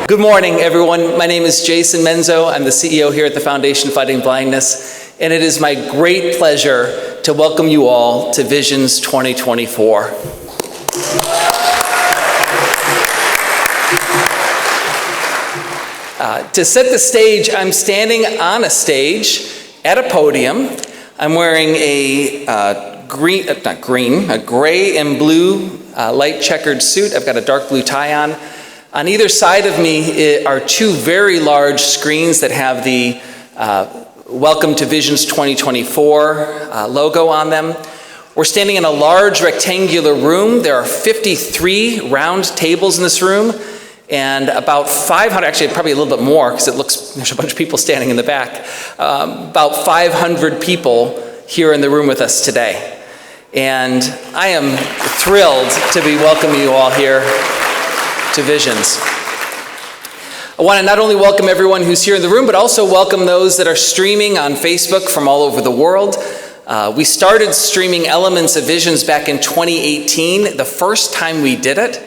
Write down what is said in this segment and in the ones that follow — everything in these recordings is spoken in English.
Good morning, everyone. My name is Jason Menzo. I'm the CEO here at the Foundation Fighting Blindness, and it is my great pleasure to welcome you all to Visions 2024. To set the stage, I'm standing on a stage at a podium. I'm wearing a gray and blue light checkered suit. I've got a dark blue tie on. On either side of me are two very large screens that have the Welcome to Visions 2024 logo on them. We're standing in a large rectangular room. There are 53 round tables in this room, and about 500, actually probably a little bit more because it looks there's a bunch of people standing in the back, about 500 people here in the room with us today. And I am thrilled to be welcoming you all here to Visions. I want to not only welcome everyone who's here in the room, but also welcome those that are streaming on Facebook from all over the world. We started streaming elements of Visions back in 2018. The first time we did it,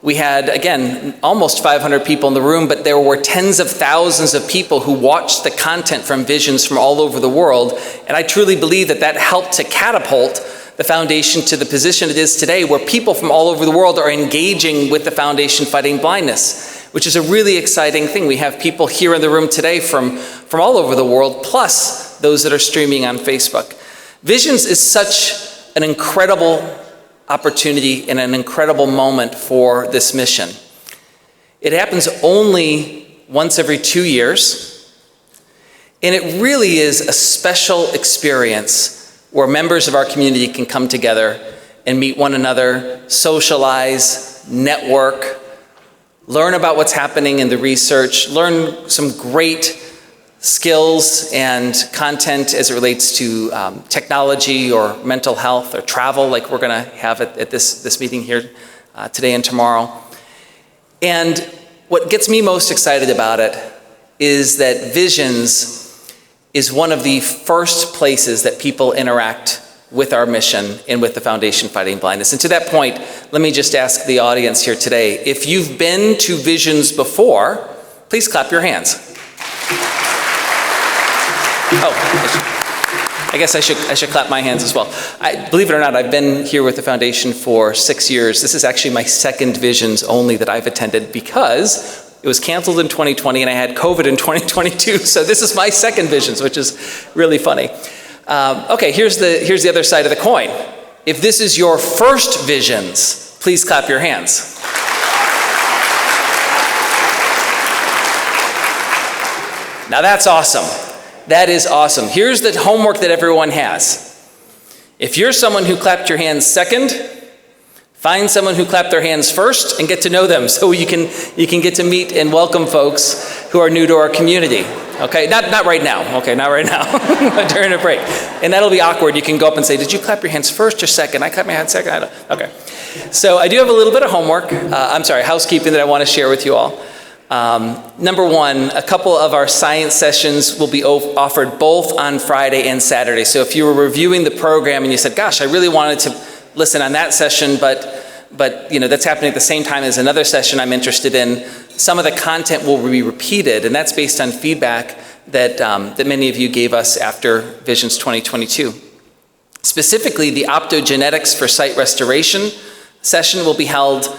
we had, again, almost 500 people in the room, but there were tens of thousands of people who watched the content from Visions from all over the world. And I truly believe that that helped to catapult the foundation to the position it is today, where people from all over the world are engaging with the Foundation Fighting Blindness, which is a really exciting thing. We have people here in the room today from all over the world, plus those that are streaming on Facebook. Visions is such an incredible opportunity and an incredible moment for this mission. It happens only once every 2 years, and it really is a special experience where members of our community can come together and meet one another, socialize, network, learn about what's happening in the research, learn some great skills and content as it relates to technology or mental health or travel, like we're going to have at this meeting here today and tomorrow. And what gets me most excited about it is that Visions is one of the first places that people interact with our mission and with the Foundation Fighting Blindness. And to that point, let me just ask the audience here today, if you've been to Visions before, please clap your hands. Oh, I guess I should clap my hands as well. Believe it or not, I've been here with the Foundation for 6 years. This is actually my second Visions only that I've attended because it was canceled in 2020 and I had COVID in 2022. So this is my second Visions, which is really funny. Okay, here's the other side of the coin. If this is your first Visions, please clap your hands. Now that's awesome. That is awesome. Here's the homework that everyone has. If you're someone who clapped your hands second, find someone who clapped their hands first and get to know them so you can get to meet and welcome folks who are new to our community. Okay, not right now. Okay, not right now. During a break. And that'll be awkward. You can go up and say, did you clap your hands first or second? I clapped my hands second. Okay. So I do have a little bit of homework. Housekeeping that I want to share with you all. Number one, a couple of our science sessions will be offered both on Friday and Saturday. So if you were reviewing the program and you said, gosh, I really wanted to listen on that session, but you know that's happening at the same time as another session I'm interested in, some of the content will be repeated, and that's based on feedback that many of you gave us after Visions 2022. Specifically, the optogenetics for sight restoration session will be held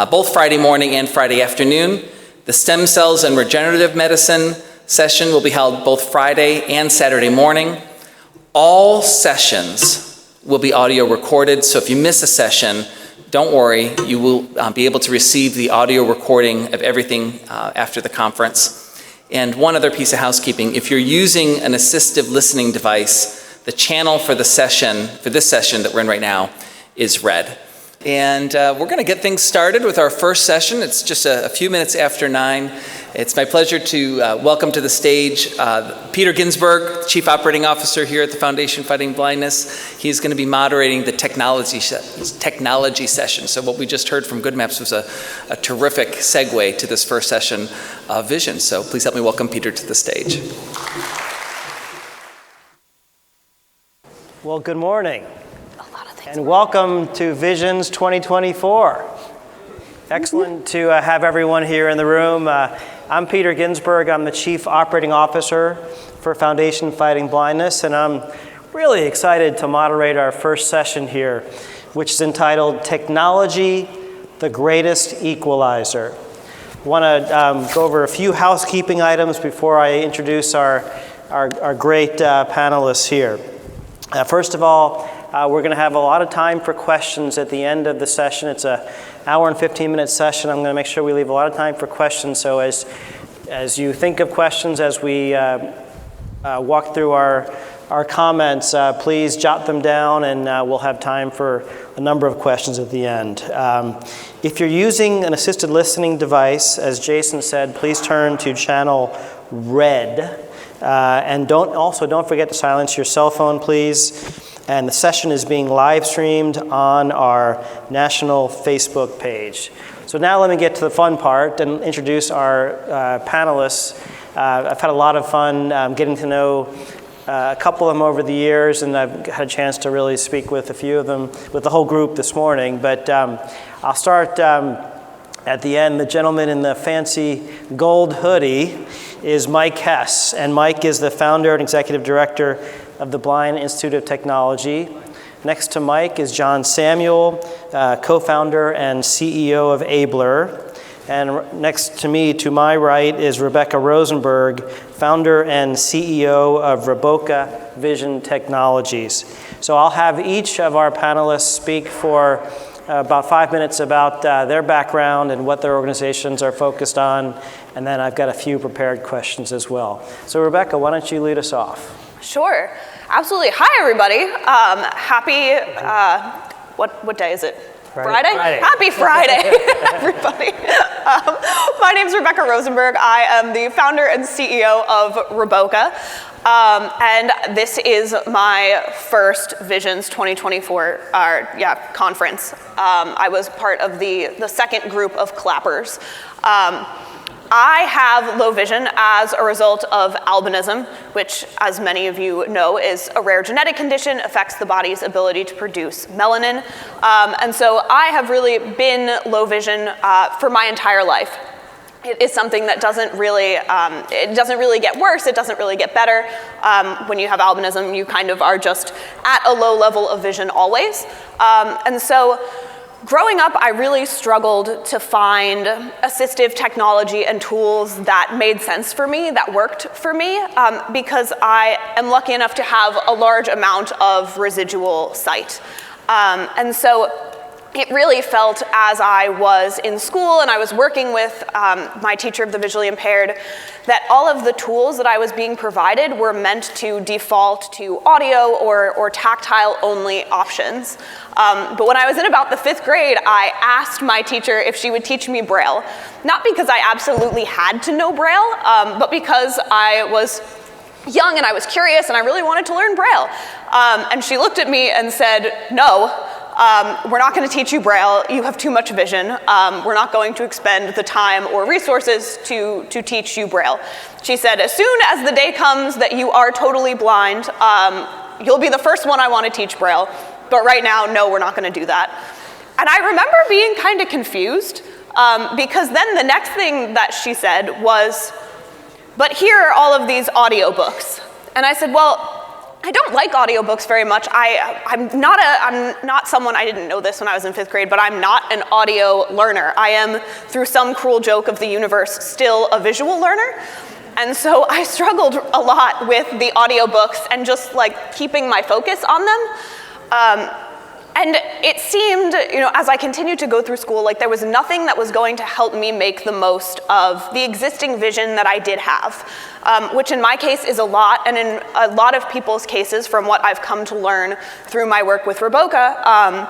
both Friday morning and Friday afternoon. The stem cells and regenerative medicine session will be held both Friday and Saturday morning. All sessions will be audio recorded, so if you miss a session, don't worry, you will be able to receive the audio recording of everything after the conference. And one other piece of housekeeping, if you're using an assistive listening device, the channel for this session that we're in right now is red. And we're going to get things started with our first session. It's just a few minutes after 9. It's my pleasure to welcome to the stage Peter Ginsburg, Chief Operating Officer here at the Foundation Fighting Blindness. He's going to be moderating the technology session. So what we just heard from Good Maps was a terrific segue to this first session of Vision. So please help me welcome Peter to the stage. Well, good morning. And welcome to Visions 2024. Excellent to have everyone here in the room. I'm Peter Ginsberg. I'm the Chief Operating Officer for Foundation Fighting Blindness, and I'm really excited to moderate our first session here, which is entitled Technology, the Greatest Equalizer. I want to go over a few housekeeping items before I introduce our great panelists here. First of all, we're going to have a lot of time for questions at the end of the session. It's an hour and 15-minute session. I'm going to make sure we leave a lot of time for questions. So as you think of questions, as we walk through our comments, please jot them down, and we'll have time for a number of questions at the end. If you're using an assisted listening device, as Jason said, please turn to channel red. And don't forget to silence your cell phone, please. And the session is being live streamed on our national Facebook page. So now let me get to the fun part and introduce our panelists. I've had a lot of fun getting to know a couple of them over the years, and I've had a chance to really speak with a few of them, with the whole group this morning. But I'll start at the end. The gentleman in the fancy gold hoodie is Mike Hess, and Mike is the founder and executive director of the Blind Institute of Technology. Next to Mike is John Samuel, co-founder and CEO of Abler. And next to me, to my right, is Rebecca Rosenberg, founder and CEO of Roboca Vision Technologies. So I'll have each of our panelists speak for about 5 minutes about their background and what their organizations are focused on, and then I've got a few prepared questions as well. So Rebecca, why don't you lead us off? Sure, absolutely. Hi, everybody. Happy, what day is it? Friday? Happy Friday, everybody. My name is Rebecca Rosenberg. I am the founder and CEO of Roboca. And this is my first Visions 2024 conference. I was part of the second group of clappers. I have low vision as a result of albinism, which, as many of you know, is a rare genetic condition, affects the body's ability to produce melanin. And so I have really been low vision for my entire life. It is something that doesn't really get worse, it doesn't really get better. When you have albinism, you kind of are just at a low level of vision always. And so growing up, I really struggled to find assistive technology and tools that made sense for me, that worked for me, because I am lucky enough to have a large amount of residual sight. And so it really felt, as I was in school and I was working with my teacher of the visually impaired, that all of the tools that I was being provided were meant to default to audio or tactile only options. But when I was in about the 5th grade, I asked my teacher if she would teach me Braille. Not because I absolutely had to know Braille, but because I was young and I was curious and I really wanted to learn Braille. And she looked at me and said, "No, we're not going to teach you Braille. You have too much vision. We're not going to expend the time or resources to teach you Braille." She said, "As soon as the day comes that you are totally blind, you'll be the first one I want to teach Braille. But right now, no, we're not going to do that." And I remember being kind of confused, because then the next thing that she said was, "But here are all of these audiobooks." And I said, "Well, I don't like audiobooks very much. I'm not someone, I didn't know this when I was in 5th grade, but I'm not an audio learner. I am, through some cruel joke of the universe, still a visual learner." And so I struggled a lot with the audiobooks and just like keeping my focus on them. And it seemed, as I continued to go through school, like there was nothing that was going to help me make the most of the existing vision that I did have, which in my case is a lot, and in a lot of people's cases, from what I've come to learn through my work with Roboca,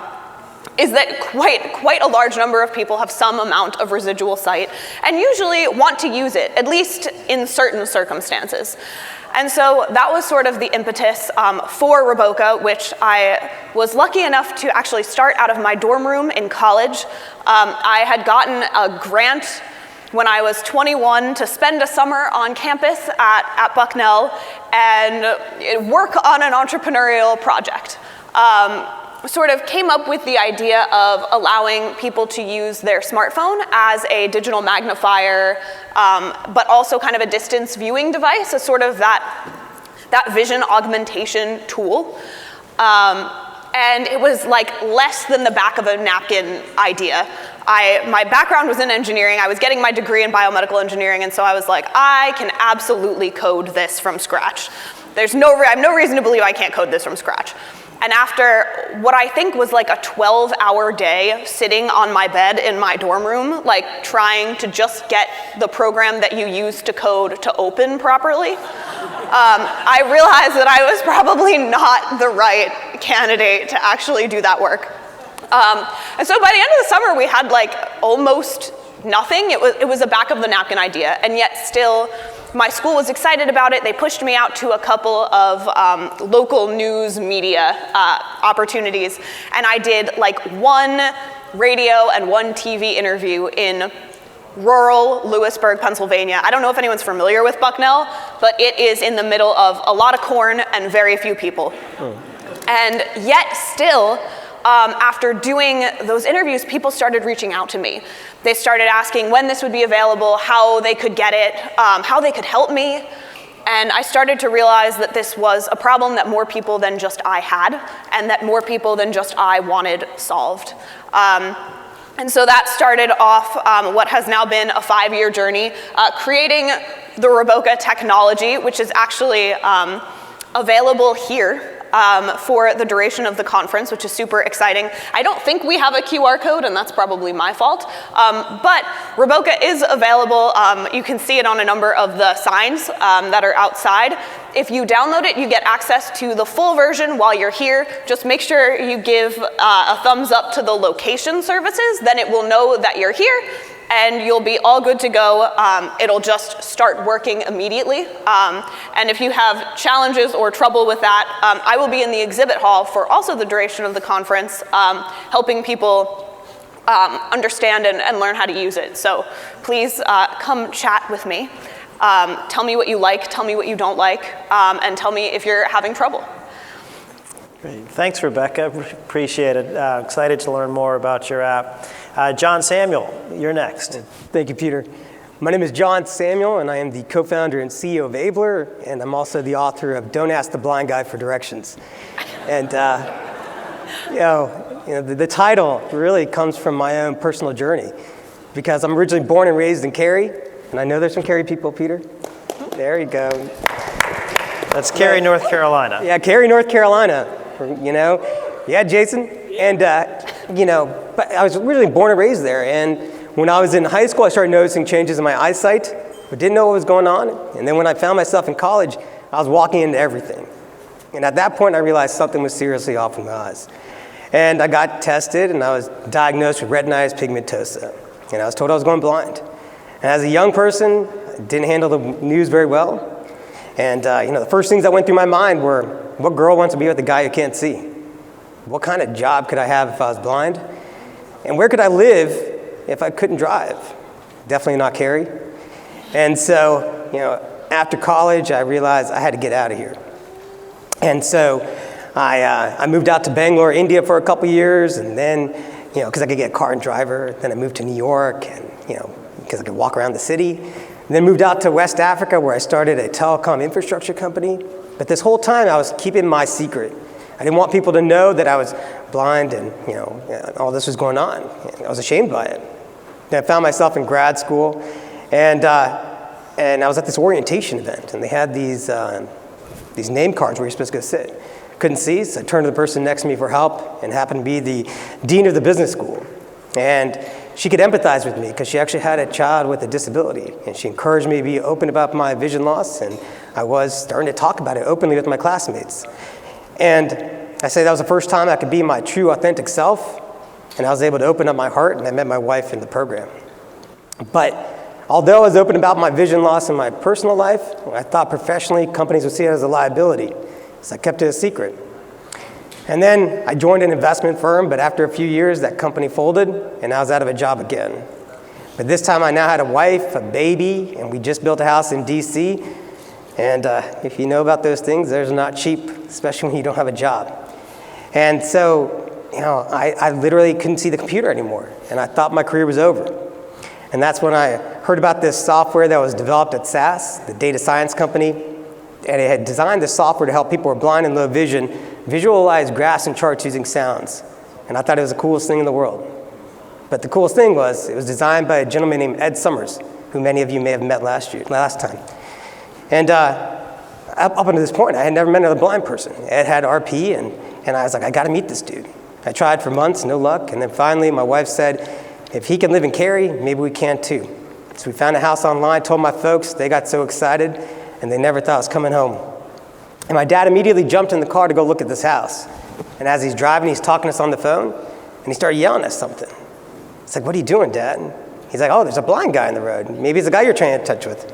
is that quite a large number of people have some amount of residual sight and usually want to use it, at least in certain circumstances. And so that was sort of the impetus for Roboca, which I was lucky enough to actually start out of my dorm room in college. I had gotten a grant when I was 21 to spend a summer on campus at Bucknell and work on an entrepreneurial project. sort of came up with the idea of allowing people to use their smartphone as a digital magnifier, but also kind of a distance viewing device, as sort of that vision augmentation tool. And it was like less than the back of a napkin idea. My background was in engineering. I was getting my degree in biomedical engineering, and so I was like, I can absolutely code this from scratch. I have no reason to believe I can't code this from scratch. And after what I think was like a 12-hour day sitting on my bed in my dorm room, like trying to just get the program that you use to code to open properly, I realized that I was probably not the right candidate to actually do that work. And so by the end of the summer, we had like almost nothing. It was a back of the napkin idea, and yet still my school was excited about it. They pushed me out to a couple of local news media opportunities, and I did like one radio and one TV interview in rural Lewisburg, Pennsylvania. I don't know if anyone's familiar with Bucknell, but it is in the middle of a lot of corn and very few people. And yet still, after doing those interviews, people started reaching out to me. They started asking when this would be available, how they could get it, how they could help me. And I started to realize that this was a problem that more people than just I had, and that more people than just I wanted solved. And so that started off what has now been a 5-year journey, creating the Roboca technology, which is actually available here for the duration of the conference, which is super exciting. I don't think we have a QR code, and that's probably my fault. But Roboca is available. You can see it on a number of the signs that are outside. If you download it, you get access to the full version while you're here. Just make sure you give a thumbs up to the location services, then it will know that you're here, and you'll be all good to go. It'll just start working immediately. And if you have challenges or trouble with that, I will be in the exhibit hall for also the duration of the conference, helping people understand and learn how to use it. So please come chat with me. Tell me what you like, tell me what you don't like, and tell me if you're having trouble. Great. Thanks, Rebecca. Appreciate it. Excited to learn more about your app. John Samuel, you're next. Thank you, Peter. My name is John Samuel, and I am the co-founder and CEO of Abler, and I'm also the author of Don't Ask the Blind Guy for Directions. And the title really comes from my own personal journey, because I'm originally born and raised in Cary, and I know there's some Cary people, Peter. There you go. That's Cary, North Carolina. Yeah, Cary, North Carolina. Yeah, Jason. And, but I was originally born and raised there. And when I was in high school, I started noticing changes in my eyesight, but didn't know what was going on. And then when I found myself in college, I was walking into everything. And at that point, I realized something was seriously off in my eyes. And I got tested, and I was diagnosed with retinitis pigmentosa. And I was told I was going blind. And as a young person, I didn't handle the news very well. And the first things that went through my mind were, what girl wants to be with a guy who can't see? What kind of job could I have if I was blind? And where could I live if I couldn't drive? Definitely not Cary. And so, after college, I realized I had to get out of here. And so I moved out to Bangalore, India for a couple years, and then, because I could get a car and driver, then I moved to New York, and, because I could walk around the city. And then moved out to West Africa, where I started a telecom infrastructure company. But this whole time, I was keeping my secret. I didn't want people to know that I was blind and, all this was going on. I was ashamed by it. Then I found myself in grad school, and I was at this orientation event, and they had these name cards where you're supposed to go sit. Couldn't see, so I turned to the person next to me for help, and happened to be the dean of the business school. And she could empathize with me because she actually had a child with a disability, and she encouraged me to be open about my vision loss, and I was starting to talk about it openly with my classmates. And I say that was the first time I could be my true, authentic self, and I was able to open up my heart, and I met my wife in the program. But although I was open about my vision loss in my personal life, I thought professionally companies would see it as a liability, so I kept it a secret. And then I joined an investment firm, but after a few years, that company folded, and I was out of a job again. But this time I now had a wife, a baby, and we just built a house in DC. And if you know about those things, they're not cheap, especially when you don't have a job. And so I literally couldn't see the computer anymore, and I thought my career was over. And that's when I heard about this software that was developed at SAS, the data science company, and it had designed this software to help people who are blind and low vision visualize graphs and charts using sounds. And I thought it was the coolest thing in the world. But the coolest thing was, it was designed by a gentleman named Ed Summers, who many of you may have met last time. And up until this point, I had never met another blind person. Ed had RP, and I was like, I gotta meet this dude. I tried for months, no luck, and then finally my wife said, if he can live in Cary, maybe we can too. So we found a house online, told my folks, they got so excited, and they never thought I was coming home. And my dad immediately jumped in the car to go look at this house. And as he's driving, he's talking to us on the phone, and he started yelling at something. It's like, what are you doing, Dad? And he's like, oh, there's a blind guy in the road. Maybe it's the guy you're trying to touch with.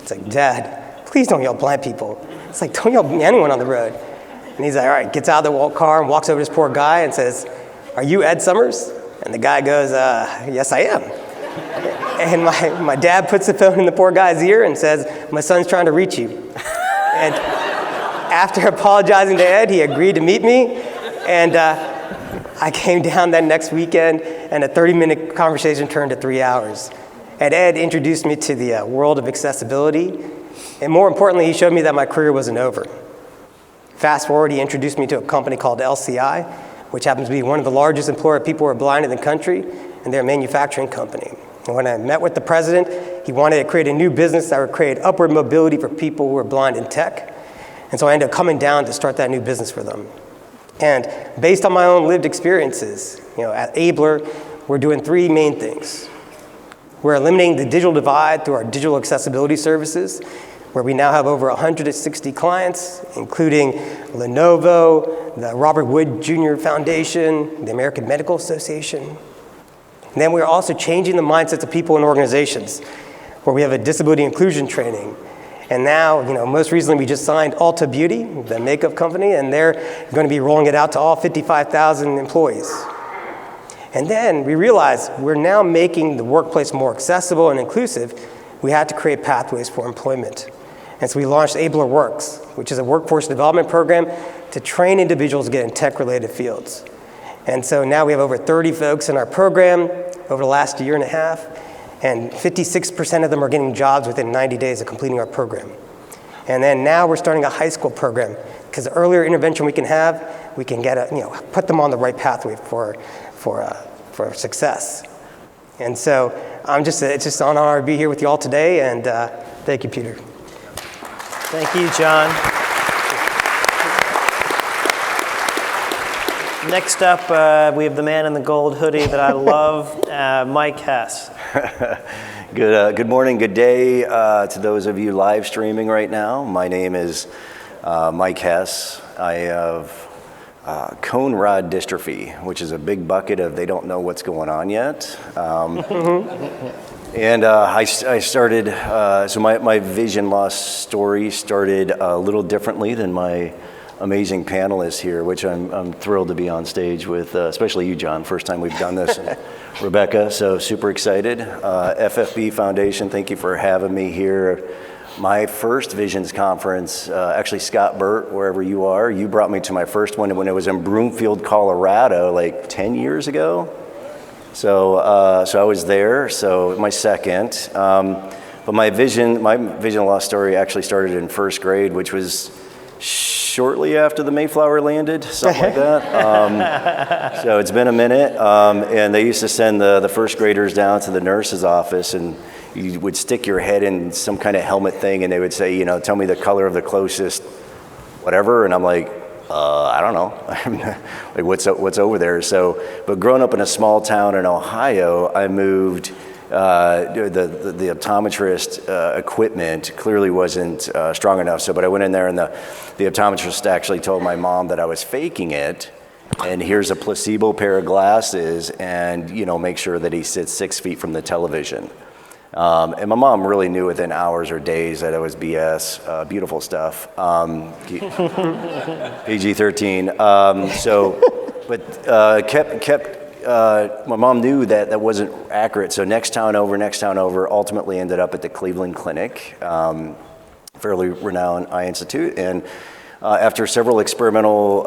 It's like, Dad, please don't yell at blind people. It's like, don't yell at anyone on the road. And he's like, all right, gets out of the car and walks over to this poor guy and says, are you Ed Summers? And the guy goes, yes, I am. And my dad puts the phone in the poor guy's ear and says, my son's trying to reach you. And after apologizing to Ed, he agreed to meet me. And I came down that next weekend, and a 30-minute conversation turned to 3 hours. And Ed introduced me to the world of accessibility. And more importantly, he showed me that my career wasn't over. Fast forward, he introduced me to a company called LCI, which happens to be one of the largest employer of people who are blind in the country, and they're a manufacturing company. And when I met with the president, he wanted to create a new business that would create upward mobility for people who are blind in tech. And so I ended up coming down to start that new business for them. And based on my own lived experiences, at Abler, we're doing 3 main things. We're eliminating the digital divide through our digital accessibility services, where we now have over 160 clients, including Lenovo, the Robert Wood Jr. Foundation, the American Medical Association. And then we're also changing the mindsets of people and organizations, where we have a disability inclusion training. And now, most recently we just signed Ulta Beauty, the makeup company, and they're going to be rolling it out to all 55,000 employees. And then we realized we're now making the workplace more accessible and inclusive. We had to create pathways for employment. And so we launched Abler Works, which is a workforce development program to train individuals to get in tech-related fields. And so now we have over 30 folks in our program over the last year and a half, and 56% of them are getting jobs within 90 days of completing our program. And then now we're starting a high school program, because the earlier intervention we can have, we can get put them on the right pathway for success. And so it's just an honor to be here with you all today, and thank you, Peter. Thank you, John. Next up, we have the man in the gold hoodie that I love, Mike Hess. Good morning, good day to those of you live streaming right now. My name is Mike Hess. I have cone rod dystrophy, which is a big bucket of they don't know what's going on yet. And I started, so my vision loss story started a little differently than my amazing panelists here, which I'm thrilled to be on stage with, especially you, John. First time we've done this. And Rebecca, so super excited. FFB Foundation, thank you for having me here. My first Visions conference, actually Scott Burt, wherever you are, you brought me to my first one when it was in Broomfield, Colorado, like 10 years ago. So I was there, so my second. But my vision loss story actually started in first grade, which was shortly after the Mayflower landed, something like that. So it's been a minute, and they used to send the first graders down to the nurse's office, and you would stick your head in some kind of helmet thing, and they would say, tell me the color of the closest whatever, and I'm like, I don't know, like what's over there. So, but growing up in a small town in Ohio, I moved. The optometrist equipment clearly wasn't strong enough. So, but I went in there, and the optometrist actually told my mom that I was faking it. And here's a placebo pair of glasses, and make sure that he sits 6 feet from the television. And my mom really knew within hours or days that it was BS. Beautiful stuff. PG-13. My mom knew that wasn't accurate. So next town over, ultimately ended up at the Cleveland Clinic, fairly renowned eye institute. And after several experimental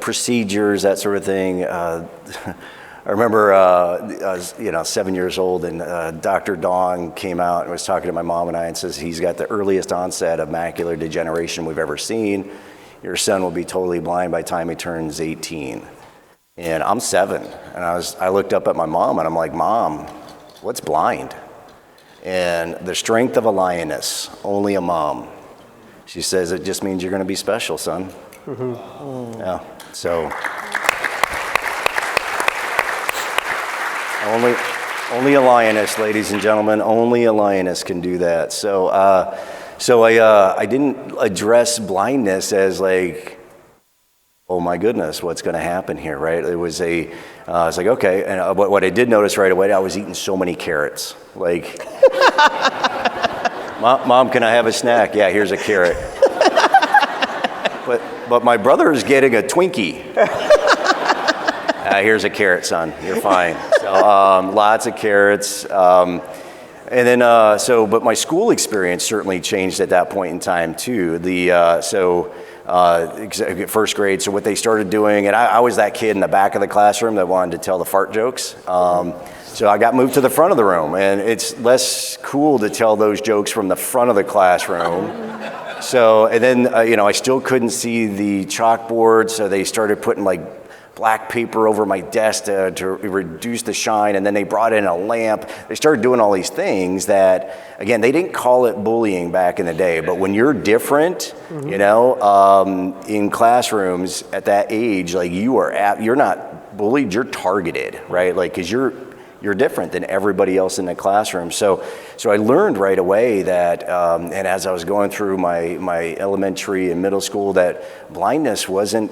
procedures, that sort of thing, I remember I was 7 years old, and Dr. Dong came out and was talking to my mom and I and says, he's got the earliest onset of macular degeneration we've ever seen. Your son will be totally blind by the time he turns 18. And I'm 7, and I looked up at my mom and I'm like, Mom, what's blind? And the strength of a lioness, only a mom. She says, it just means you're going to be special, son. Mm-hmm. Yeah, so. Only a lioness, ladies and gentlemen, only a lioness can do that. So I didn't address blindness as like, oh my goodness, what's going to happen here, right? It was I was like, okay. And what I did notice right away, I was eating so many carrots. Like, Mom, can I have a snack? Yeah, here's a carrot. But my brother is getting a Twinkie. Here's a carrot, son. You're fine. So lots of carrots. And then, but my school experience certainly changed at that point in time too. First grade, so what they started doing, and I was that kid in the back of the classroom that wanted to tell the fart jokes. So I got moved to the front of the room, and it's less cool to tell those jokes from the front of the classroom. So, and then, I still couldn't see the chalkboard, so they started putting like black paper over my desk to reduce the shine, and then they brought in a lamp. They started doing all these things that, again, they didn't call it bullying back in the day, but when you're different, in classrooms at that age, like you're not bullied, you're targeted, right? Like, because you're different than everybody else in the classroom. So I learned right away that, and as I was going through my elementary and middle school, that blindness wasn't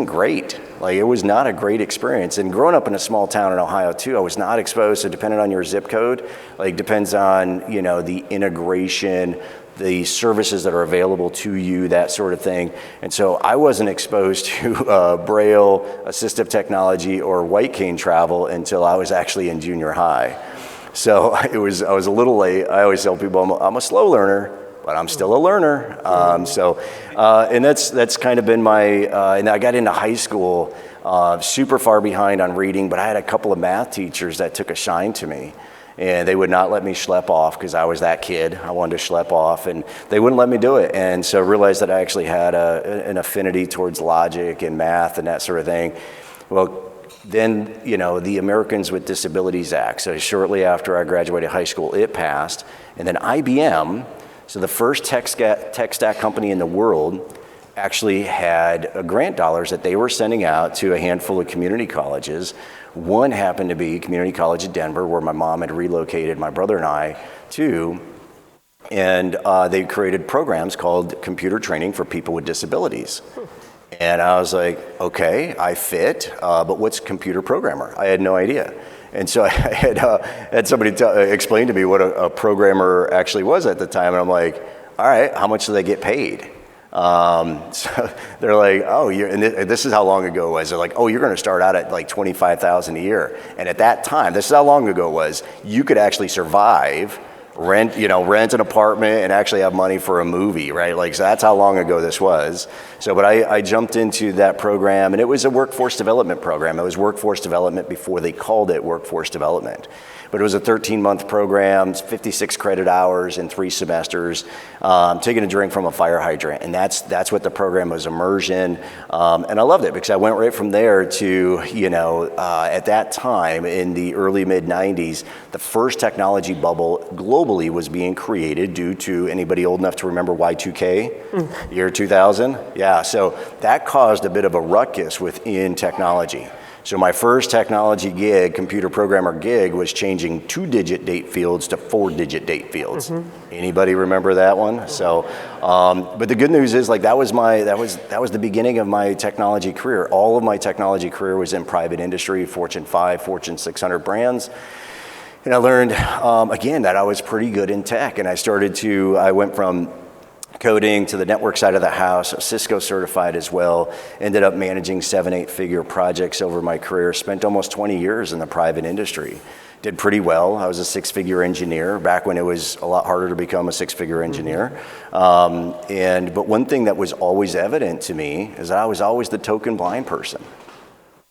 great. Like, it was not a great experience. And growing up in a small town in Ohio too, I was not exposed to, depending on your zip code, like depends on, the integration, the services that are available to you, that sort of thing. And so I wasn't exposed to Braille, assistive technology, or white cane travel until I was actually in junior high. So I was a little late. I always tell people I'm a slow learner, but I'm still a learner. And that's kind of been my, and I got into high school super far behind on reading, but I had a couple of math teachers that took a shine to me. And they would not let me schlep off because I was that kid. I wanted to schlep off, and they wouldn't let me do it. And so I realized that I actually had an affinity towards logic and math and that sort of thing. Well, then, the Americans with Disabilities Act. So shortly after I graduated high school, it passed. And then IBM, so the first tech stack company in the world, actually had grant dollars that they were sending out to a handful of community colleges. One happened to be Community College of Denver, where my mom had relocated my brother and I to. And they created programs called Computer Training for People with Disabilities. And I was like, okay, I fit, but what's computer programmer? I had no idea. And so I had somebody explain to me what a programmer actually was at the time. And I'm like, all right, how much do they get paid? So they're like, oh, and this is how long ago it was. They're like, oh, you're going to start out at like $25,000 a year. And at that time, this is how long ago it was, you could actually survive, rent an apartment and actually have money for a movie, right? Like, so that's how long ago this was. So, but I jumped into that program, and it was a workforce development program. It was workforce development before they called it workforce development. But it was a 13-month program, 56 credit hours in 3 semesters, taking a drink from a fire hydrant. And that's what the program was, immersion. And I loved it because I went right from there to, at that time in the early mid-90s, the first technology bubble globally was being created due to, anybody old enough to remember Y2K, year 2000? Yeah, so that caused a bit of a ruckus within technology. So my first technology gig, computer programmer gig, was changing 2-digit date fields to 4-digit date fields. Mm-hmm. Anybody remember that one? So, but the good news is, like, that was the beginning of my technology career. All of my technology career was in private industry, Fortune 5, Fortune 600 brands. And I learned, again, that I was pretty good in tech. And I went from coding to the network side of the house, Cisco certified as well, ended up managing 7-8 figure projects over my career, spent almost 20 years in the private industry. did pretty well. I was a six-figure engineer back when it was a lot harder to become a six-figure engineer. But one thing that was always evident to me is that I was always the token blind person.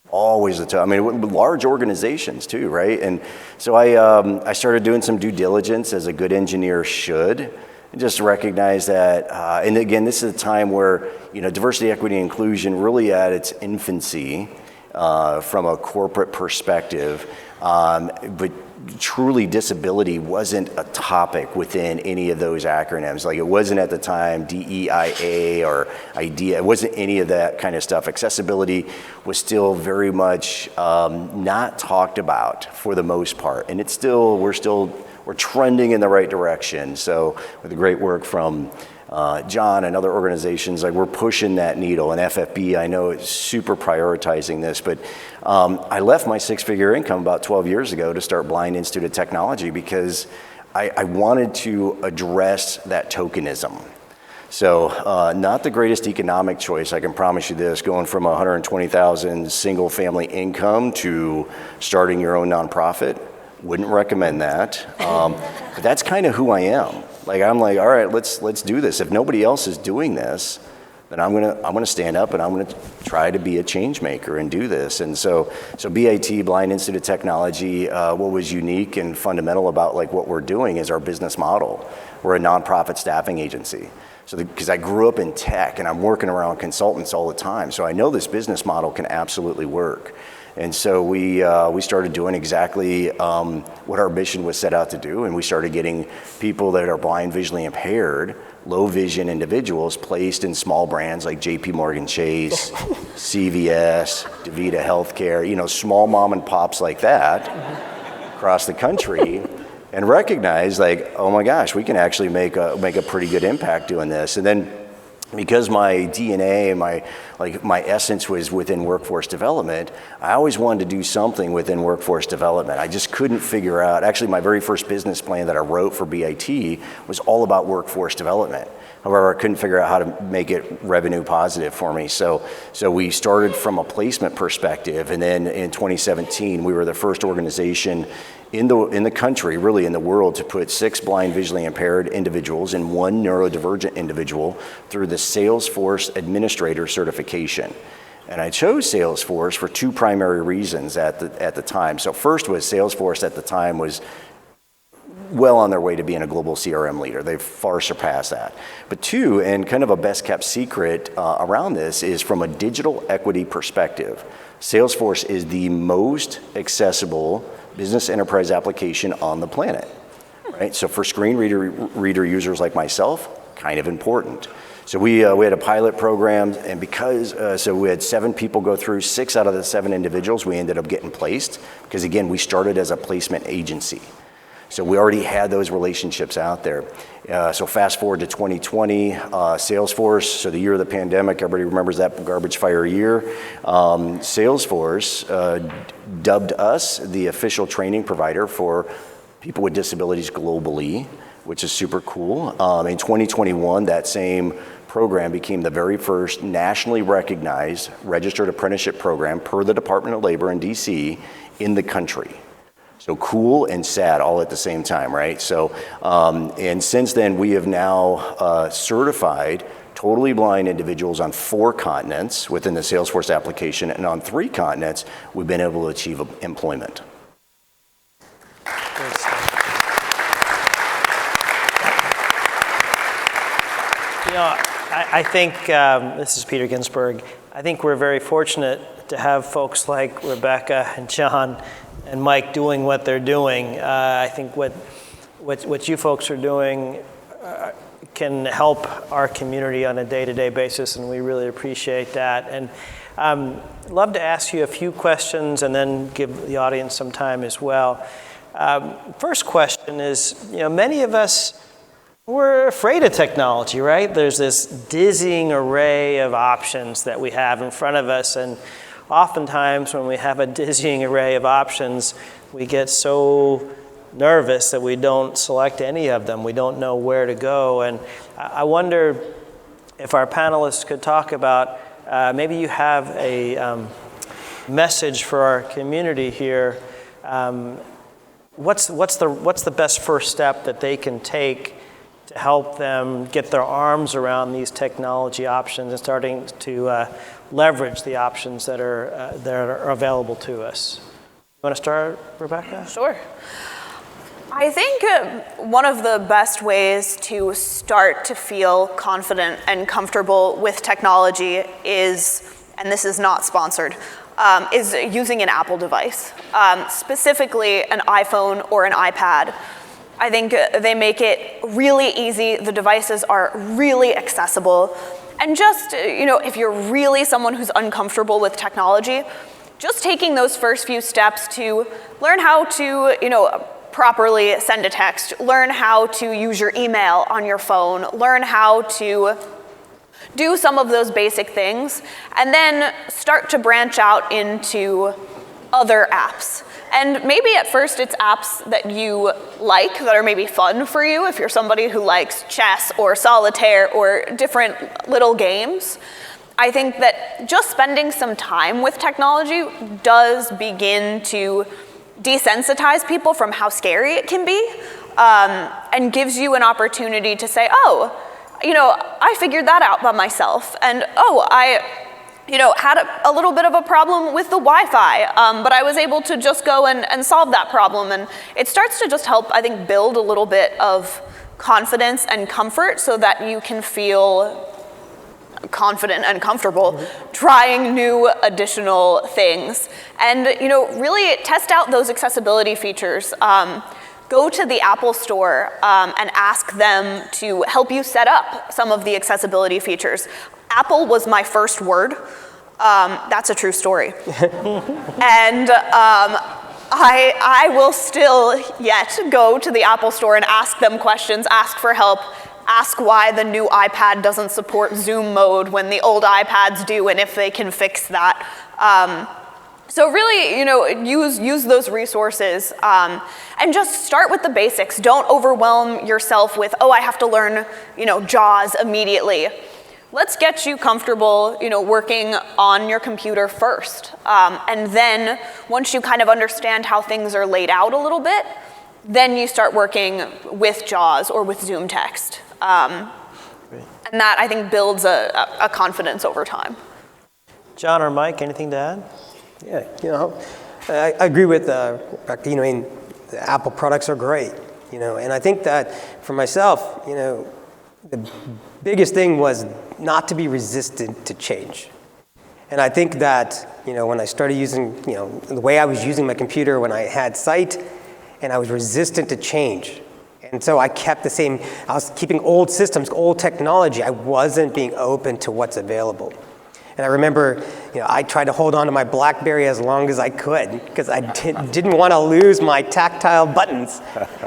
Always I mean, with large organizations too, right? And so I started doing some due diligence, as a good engineer should, and just recognize that. And again, this is a time where diversity, equity, and inclusion really at its infancy from a corporate perspective, but truly disability wasn't a topic within any of those acronyms. Like, it wasn't at the time DEIA or IDEA. It wasn't any of that kind of stuff. Accessibility was still very much not talked about for the most part. And we're trending in the right direction. So with the great work from John and other organizations, like, we're pushing that needle. And FFB, I know, is super prioritizing this, but I left my six-figure income about 12 years ago to start Blind Institute of Technology because I wanted to address that tokenism. So not the greatest economic choice, I can promise you this, going from 120,000 single-family income to starting your own nonprofit. Wouldn't recommend that. But that's kind of who I am. Like, I'm like, all right, let's do this. If nobody else is doing this, then I'm gonna stand up and I'm gonna try to be a change maker and do this. And so BIT, Blind Institute of Technology, what was unique and fundamental about like what we're doing is our business model. We're a nonprofit staffing agency. So because I grew up in tech and I'm working around consultants all the time, so I know this business model can absolutely work. And so we started doing exactly what our mission was set out to do, and we started getting people that are blind, visually impaired, low vision individuals placed in small brands like JP Morgan Chase, CVS, DaVita Healthcare, small mom and pops like that across the country, and recognize like, oh my gosh, we can actually make a pretty good impact doing this. And then because my DNA, my essence was within workforce development, I always wanted to do something within workforce development. I just couldn't figure out, actually my very first business plan that I wrote for BIT was all about workforce development. However, I couldn't figure out how to make it revenue positive for me. So we started from a placement perspective, and then in 2017, we were the first organization in the country, really in the world, to put 6 blind, visually impaired individuals and 1 neurodivergent individual through the Salesforce Administrator certification. And I chose Salesforce for 2 primary reasons at the time. So first was Salesforce at the time was well on their way to being a global CRM leader. They've far surpassed that. But 2, and kind of a best kept secret around this, is from a digital equity perspective, Salesforce is the most accessible business enterprise application on the planet, right? So for screen reader users like myself, kind of important. So we had a pilot program, and because, so we had 7 people go through, 6 out of the 7 individuals we ended up getting placed, because again, we started as a placement agency. So we already had those relationships out there. So fast forward to 2020, Salesforce, so the year of the pandemic, everybody remembers that garbage fire year. Salesforce dubbed us the official training provider for people with disabilities globally, which is super cool. In 2021, that same program became the very first nationally recognized registered apprenticeship program per the Department of Labor in DC in the country. So cool and sad all at the same time, right? So, and since then we have now certified totally blind individuals on 4 continents within the Salesforce application, and on 3 continents we've been able to achieve employment. I think, this is Peter Ginsberg, I think we're very fortunate to have folks like Rebecca and John and Mike doing what they're doing. I think what you folks are doing can help our community on a day-to-day basis, and we really appreciate that. And I'd love to ask you a few questions and then give the audience some time as well. First question is, many of us, we're afraid of technology, right? There's this dizzying array of options that we have in front of us, and oftentimes when we have a dizzying array of options, we get so nervous that we don't select any of them. We don't know where to go. And I wonder if our panelists could talk about, maybe you have a message for our community here what's the best first step that they can take to help them get their arms around these technology options and starting to leverage the options that are available to us? You want to start, Rebecca? Sure. I think one of the best ways to start to feel confident and comfortable with technology is, and this is not sponsored, is using an Apple device, specifically an iPhone or an iPad. I think they make it really easy. The devices are really accessible. And just, if you're really someone who's uncomfortable with technology, just taking those first few steps to learn how to, properly send a text, learn how to use your email on your phone, learn how to do some of those basic things, and then start to branch out into other apps. And maybe at first it's apps that you like, that are maybe fun for you, if you're somebody who likes chess or solitaire or different little games. I think that just spending some time with technology does begin to desensitize people from how scary it can be, and gives you an opportunity to say, I figured that out by myself, and I had a little bit of a problem with the Wi-Fi, but I was able to just go and solve that problem. And it starts to just help, I think, build a little bit of confidence and comfort so that you can feel confident and comfortable trying new additional things. And, really test out those accessibility features. Go to the Apple Store and ask them to help you set up some of the accessibility features. Apple was my first word. That's a true story. And I will still yet go to the Apple Store and ask them questions, ask for help, ask why the new iPad doesn't support Zoom mode when the old iPads do, and if they can fix that. So really, use those resources, and just start with the basics. Don't overwhelm yourself with, I have to learn, JAWS immediately. Let's get you comfortable, working on your computer first. And then once you kind of understand how things are laid out a little bit, then you start working with JAWS or with Zoom text. And that, I think, builds a confidence over time. John or Mike, anything to add? Yeah, I agree with Rebecca. The Apple products are great, and I think that for myself, the biggest thing was not to be resistant to change. And I think that, when I started using, the way I was using my computer when I had sight, and I was resistant to change. And so I kept I was keeping old systems, old technology. I wasn't being open to what's available. And I remember, I tried to hold on to my BlackBerry as long as I could because I didn't want to lose my tactile buttons.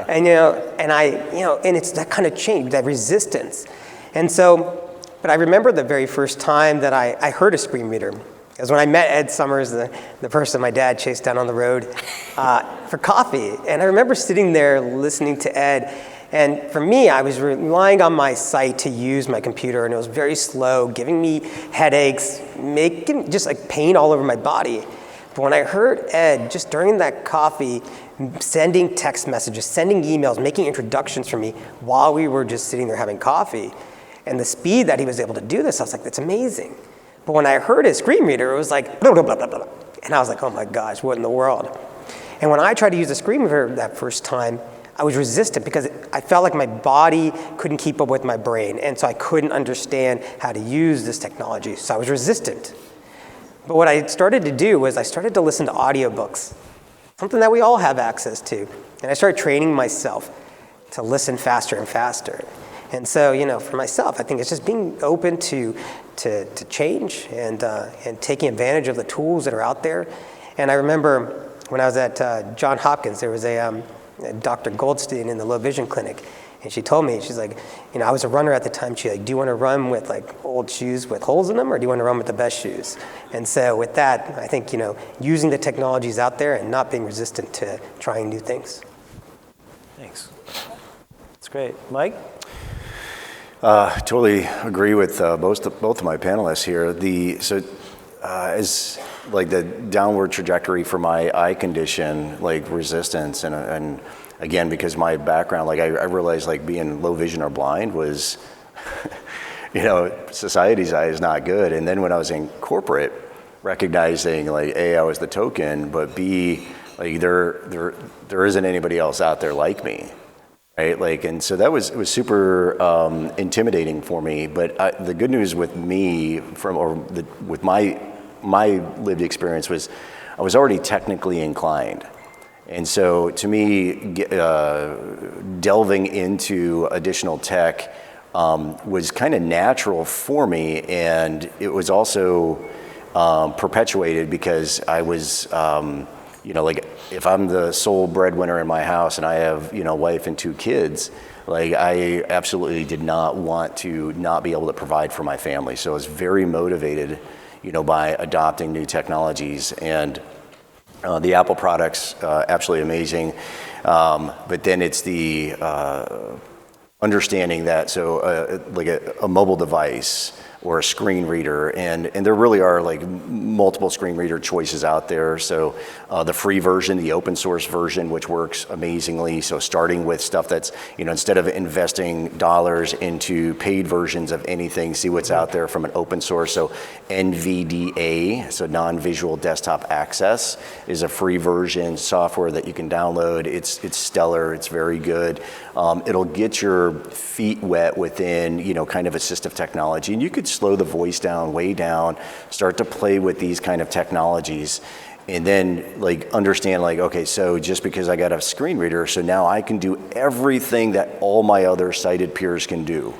And, and it's that kind of change, that resistance. And so, but I remember the very first time that I heard a screen reader. Because when I met Ed Summers, the person my dad chased down on the road for coffee. And I remember sitting there listening to Ed. And for me, I was relying on my sight to use my computer, and it was very slow, giving me headaches, making just like pain all over my body. But when I heard Ed, just during that coffee, sending text messages, sending emails, making introductions for me while we were just sitting there having coffee, and the speed that he was able to do this, I was like, that's amazing. But when I heard his screen reader, it was like, blah, blah, blah, blah, blah. And I was like, oh my gosh, what in the world? And when I tried to use the screen reader that first time, I was resistant because I felt like my body couldn't keep up with my brain. And so I couldn't understand how to use this technology. So I was resistant. But what I started to do was I started to listen to audiobooks, something that we all have access to. And I started training myself to listen faster and faster. And so, for myself, I think it's just being open to change and taking advantage of the tools that are out there. And I remember when I was at Johns Hopkins, there was a Dr. Goldstein in the low vision clinic, and she told me, she's like, I was a runner at the time. She's like, do you want to run with like old shoes with holes in them, or do you want to run with the best shoes? And so with that, I think, using the technologies out there and not being resistant to trying new things. Thanks. That's great. Mike? Totally agree with both of my panelists here. As like the downward trajectory for my eye condition, like resistance, and again, because my background, like I realized like being low vision or blind was, society's eye is not good. And then when I was in corporate, recognizing like A, I was the token, but B, like there isn't anybody else out there like me, right? Like, and so it was super intimidating for me. But the good news with me with my lived experience was I was already technically inclined. And so to me, delving into additional tech was kind of natural for me, and it was also perpetuated because I was, like if I'm the sole breadwinner in my house and I have, wife and 2 kids, like I absolutely did not want to not be able to provide for my family. So I was very motivated, by adopting new technologies, and the Apple products, absolutely amazing. But then it's the understanding that, like a mobile device or a screen reader, and there really are like multiple screen reader choices out there. So the free version, the open source version, which works amazingly. So starting with stuff that's, instead of investing dollars into paid versions of anything, see what's out there from an open source. So NVDA, so non-visual desktop access, is a free version software that you can download. It's stellar, it's very good. It'll get your feet wet within, kind of assistive technology, and you could slow the voice down, way down, start to play with these kind of technologies, and then like understand like, okay, so just because I got a screen reader, so now I can do everything that all my other sighted peers can do.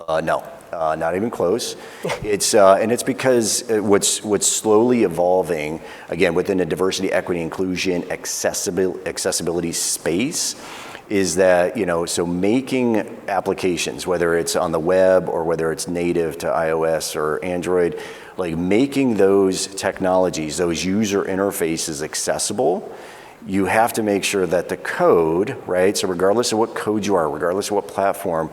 No, not even close. It's and it's because what's slowly evolving, again, within the diversity, equity, inclusion, accessibility space, is that, so making applications, whether it's on the web or whether it's native to iOS or Android, like making those technologies, those user interfaces accessible, you have to make sure that the code, right? So regardless of what code you are, regardless of what platform,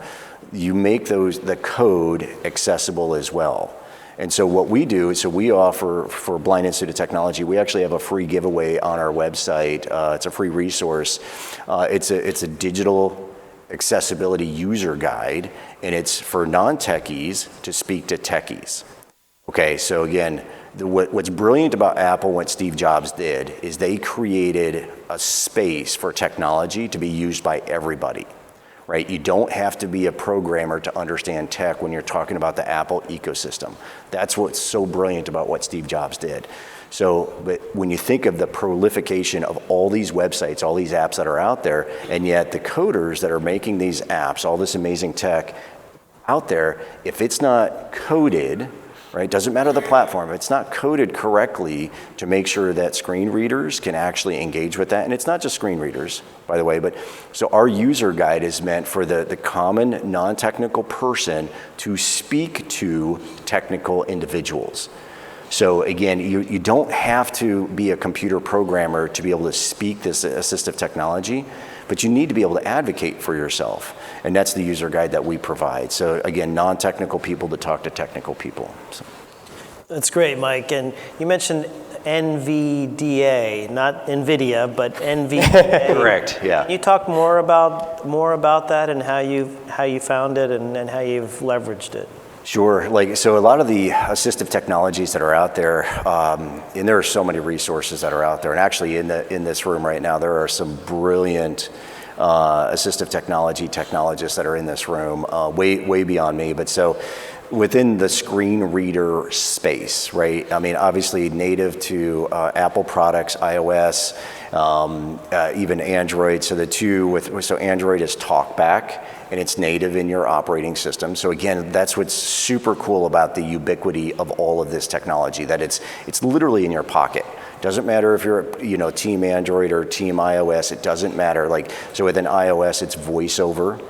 you make the code accessible as well. And so what we do is, so we offer for Blind Institute of Technology, we actually have a free giveaway on our website. It's a free resource. It's a digital accessibility user guide, and it's for non-techies to speak to techies. Okay, so again, what's brilliant about Apple, what Steve Jobs did, is they created a space for technology to be used by everybody. Right? You don't have to be a programmer to understand tech when you're talking about the Apple ecosystem. That's what's so brilliant about what Steve Jobs did. So, but when you think of the proliferation of all these websites, all these apps that are out there, and yet the coders that are making these apps, all this amazing tech out there, if it's not coded, right? Doesn't matter the platform. It's not coded correctly to make sure that screen readers can actually engage with that. And it's not just screen readers, by the way, but so our user guide is meant for the common non-technical person to speak to technical individuals. So again, you don't have to be a computer programmer to be able to speak this assistive technology, but you need to be able to advocate for yourself. And that's the user guide that we provide. So again, non-technical people to talk to technical people. So. That's great, Mike. And you mentioned NVDA, not NVIDIA, but NVDA. Correct, yeah. Can you talk more about that and how you found it and how you've leveraged it? Sure. So a lot of the assistive technologies that are out there, and there are so many resources that are out there. And actually, in this room right now, there are some brilliant assistive technologists that are in this room, way beyond me. But so within the screen reader space, right? I mean, obviously native to Apple products, iOS, even Android. So the two so Android is TalkBack, and it's native in your operating system. So again, that's what's super cool about the ubiquity of all of this technology, that it's literally in your pocket. Doesn't matter if you're team Android or team iOS, it doesn't matter. So within iOS, it's VoiceOver.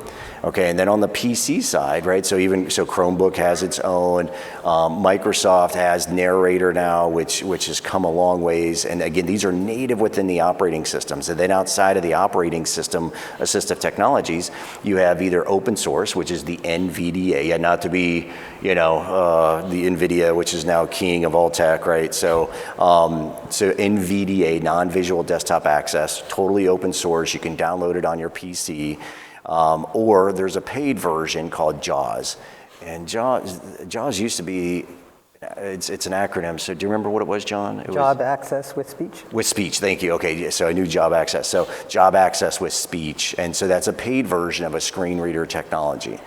Okay, and then on the PC side, right? So Chromebook has its own. Microsoft has Narrator now, which has come a long ways. And again, these are native within the operating systems. And then outside of the operating system assistive technologies, you have either open source, which is the NVDA, not to be, the NVIDIA, which is now king of all tech, right? So NVDA, non-visual desktop access, totally open source. You can download it on your PC. Or there's a paid version called JAWS. And JAWS used to be, it's an acronym. So do you remember what it was, John? Job access with speech. With speech, thank you. Okay, so I knew job access. So job access with speech. And so that's a paid version of a screen reader technology,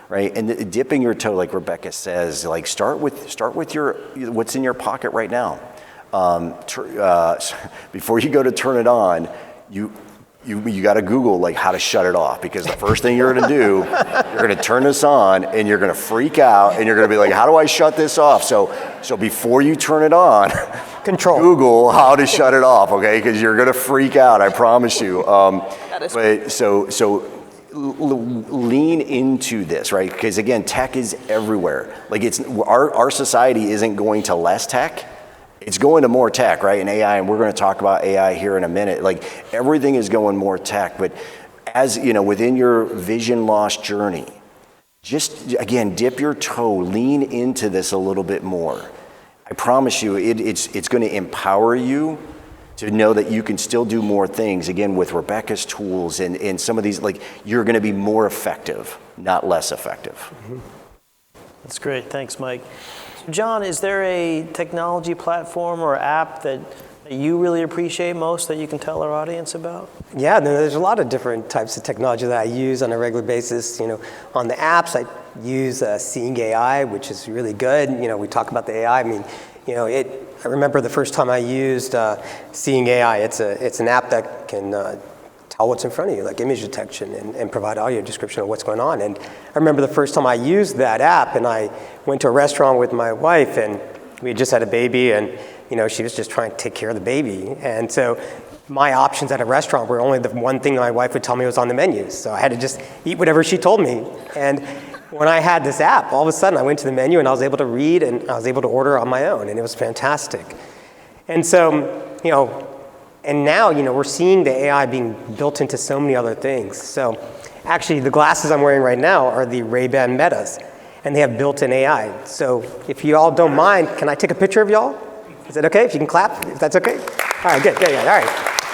right? And dipping your toe, like Rebecca says, like start with your what's in your pocket right now. Before you go to turn it on, you got to Google like how to shut it off, because the first thing you're going to do, you're going to turn this on and you're going to freak out and you're going to be like, how do I shut this off? So before you turn it on, Google how to shut it off, okay? Because you're going to freak out, I promise you. But so lean into this, right? Because again, tech is everywhere. Like our society isn't going to less tech. It's going to more tech, right? And AI, and we're going to talk about AI here in a minute. Like everything is going more tech, but as within your vision loss journey, just again, dip your toe, lean into this a little bit more. I promise you, it's going to empower you to know that you can still do more things. Again, with Rebecca's tools and some of these, like you're going to be more effective, not less effective. Mm-hmm. That's great. Thanks, Mike. John, is there a technology platform or app that you really appreciate most that you can tell our audience about? Yeah, there's a lot of different types of technology that I use on a regular basis. On the apps, I use Seeing AI, which is really good. We talk about the AI. I remember the first time I used Seeing AI. It's an app that can tell what's in front of you, like image detection, and provide audio description of what's going on. And I remember the first time I used that app, and I went to a restaurant with my wife, and we had just had a baby, and she was just trying to take care of the baby. And so my options at a restaurant were only the one thing my wife would tell me was on the menu. So I had to just eat whatever she told me. And when I had this app, all of a sudden I went to the menu and I was able to read and I was able to order on my own, and it was fantastic. And so, and now, we're seeing the AI being built into so many other things. So actually, the glasses I'm wearing right now are the Ray-Ban Metas, and they have built-in AI. So if you all don't mind, can I take a picture of y'all? Is it okay if you can clap? If that's okay? All right, good. All right.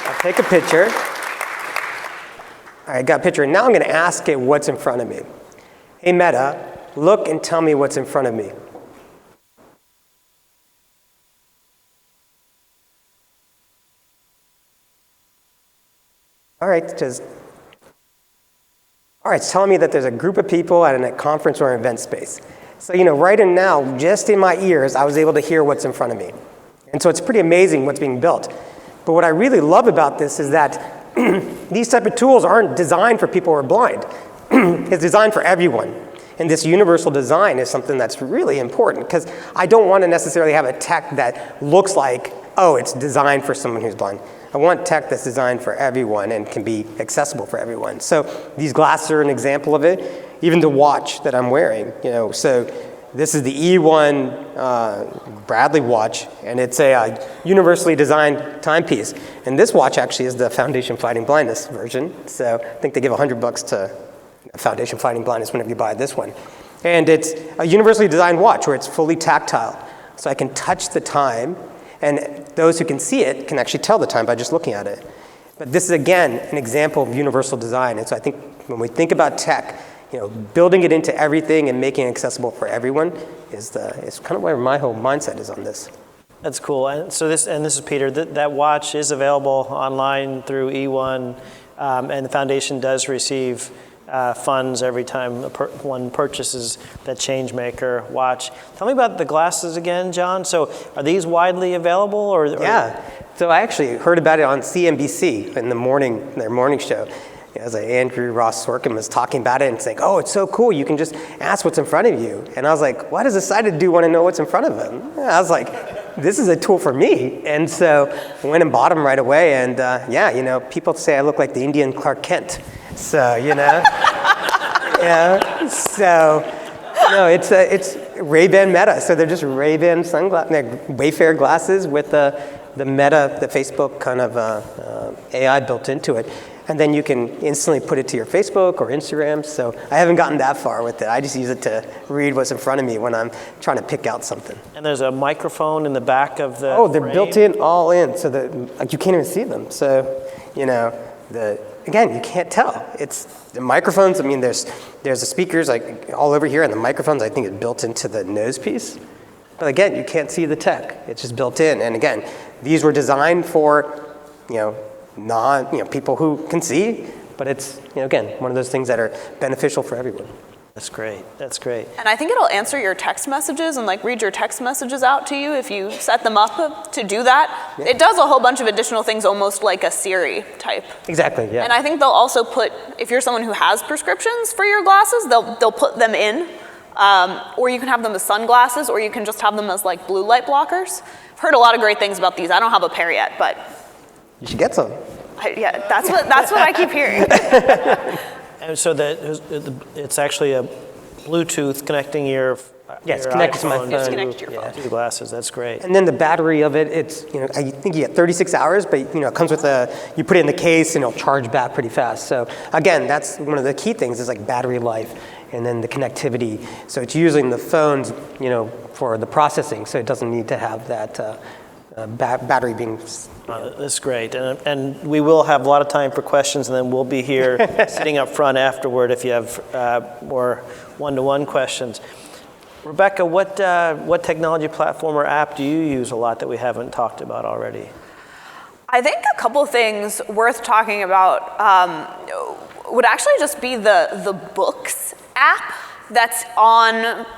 I'll take a picture. All right, got a picture. And now I'm going to ask it what's in front of me. Hey, Meta, look and tell me what's in front of me. All right, it's telling me that there's a group of people at a conference or an event space. So, right in now, just in my ears, I was able to hear what's in front of me. And so it's pretty amazing what's being built. But what I really love about this is that these type of tools aren't designed for people who are blind. It's designed for everyone. And this universal design is something that's really important, because I don't want to necessarily have a tech that looks like, oh, it's designed for someone who's blind. I want tech that's designed for everyone and can be accessible for everyone. So these glasses are an example of it. Even the watch that I'm wearing, so this is the E1 Bradley watch, and it's a universally designed timepiece. And this watch actually is the Foundation Fighting Blindness version. So I think they give $100 to Foundation Fighting Blindness whenever you buy this one. And it's a universally designed watch where it's fully tactile. So I can touch the time, and those who can see it can actually tell the time by just looking at it. But this is, again, an example of universal design. And so I think when we think about tech, building it into everything and making it accessible for everyone is kind of where my whole mindset is on this. That's cool. And so this is Peter. That watch is available online through E1, and the foundation does receive funds every time one purchases that Changemaker watch. Tell me about the glasses again, John. So are these widely available? Or Yeah. So I actually heard about it on CNBC in their morning show. As Andrew Ross Sorkin was talking about it and saying, oh, it's so cool, you can just ask what's in front of you. And I was like, why does a sighted dude want to know what's in front of him? And I was like, this is a tool for me. And so I went and bought them right away. And people say I look like the Indian Clark Kent. So, So, no, it's Ray-Ban Meta. So they're just Ray-Ban sunglasses, they're Wayfair glasses with the Meta, the Facebook kind of AI built into it. And then you can instantly put it to your Facebook or Instagram. So I haven't gotten that far with it. I just use it to read what's in front of me when I'm trying to pick out something. And there's a microphone in the back of the Oh, they're frame. built in, all in, so that like you can't even see them. So, again, you can't tell. It's the microphones. I mean, there's the speakers like all over here, and the microphones I think is built into the nose piece. But again, you can't see the tech. It's just built in. And again, these were designed for, people who can see, but it's, again, one of those things that are beneficial for everyone. That's great. That's great. And I think it'll answer your text messages and read your text messages out to you if you set them up to do that. Yeah. It does a whole bunch of additional things, almost like a Siri type. Exactly, yeah. And I think they'll also put, if you're someone who has prescriptions for your glasses, they'll put them in. Or you can have them as sunglasses, or you can just have them as blue light blockers. I've heard a lot of great things about these. I don't have a pair yet, but you should get some. That's what I keep hearing. And so it's actually a Bluetooth connecting your connected to my phone. It's connected to your phone. To the glasses. That's great. And then the battery of it, it's I think you get 36 hours, but it comes with you put it in the case and it'll charge back pretty fast. So again, that's one of the key things is battery life, and then the connectivity. So it's using the phones, for the processing, so it doesn't need to have that battery being. That's great. And we will have a lot of time for questions, and then we'll be here sitting up front afterward if you have more one-to-one questions. Rebecca, what technology platform or app do you use a lot that we haven't talked about already? I think a couple things worth talking about would actually just be the Books app that's on,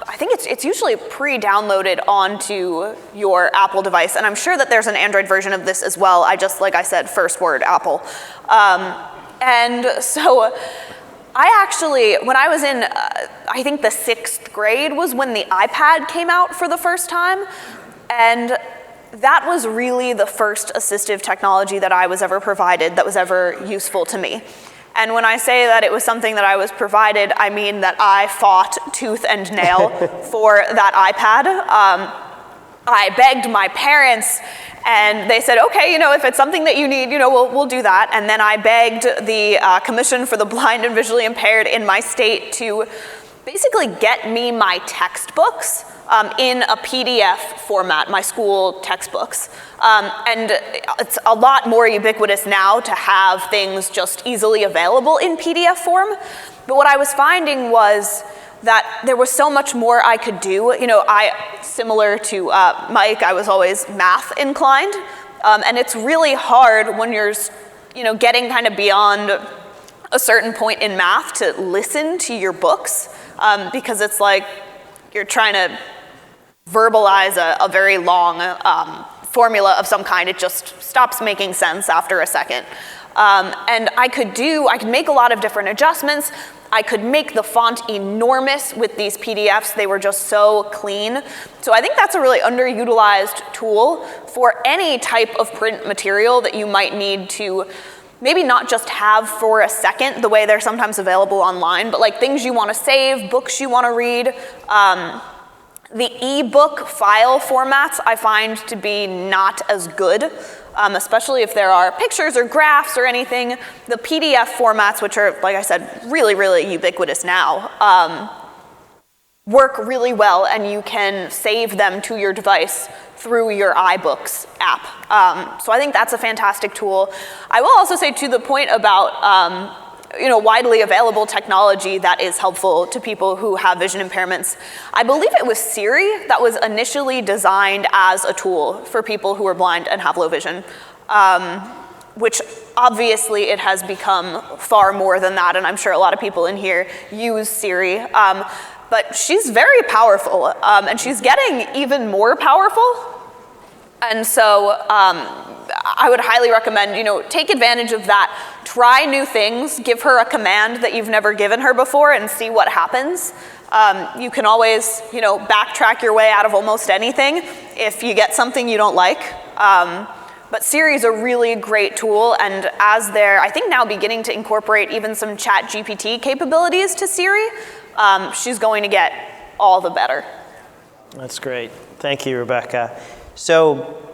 I think it's usually pre-downloaded onto your Apple device, and I'm sure that there's an Android version of this as well. I just, like I said, first word Apple. And so I actually, when I was in, I think the 6th grade was when the iPad came out for the first time, and that was really the first assistive technology that I was ever provided that was ever useful to me. And when I say that it was something that I was provided, I mean that I fought tooth and nail for that iPad. I begged my parents, and they said, okay, if it's something that you need, we'll do that. And then I begged the Commission for the Blind and Visually Impaired in my state to basically get me my textbooks in a PDF format, my school textbooks. And it's a lot more ubiquitous now to have things just easily available in PDF form. But what I was finding was that there was so much more I could do. Similar to Mike, I was always math inclined. And it's really hard when you're, getting kind of beyond a certain point in math to listen to your books, because it's like you're trying to verbalize a very long formula of some kind. It just stops making sense after a second. And I could make a lot of different adjustments. I could make the font enormous with these PDFs. They were just so clean. So I think that's a really underutilized tool for any type of print material that you might need to maybe not just have for a second, the way they're sometimes available online, but things you want to save, books you want to read. The ebook file formats I find to be not as good, especially if there are pictures or graphs or anything. The PDF formats, which are, like I said, really, really ubiquitous now, work really well, and you can save them to your device through your iBooks app. So I think that's a fantastic tool. I will also say, to the point about widely available technology that is helpful to people who have vision impairments. I believe it was Siri that was initially designed as a tool for people who are blind and have low vision, which obviously it has become far more than that, and I'm sure a lot of people in here use Siri. But she's very powerful, and she's getting even more powerful. And so I would highly recommend, take advantage of that. Try new things. Give her a command that you've never given her before and see what happens. You can always, backtrack your way out of almost anything if you get something you don't like. But Siri is a really great tool, and as they're, I think now beginning to incorporate even some chat GPT capabilities to Siri, she's going to get all the better. That's great. Thank you, Rebecca. So,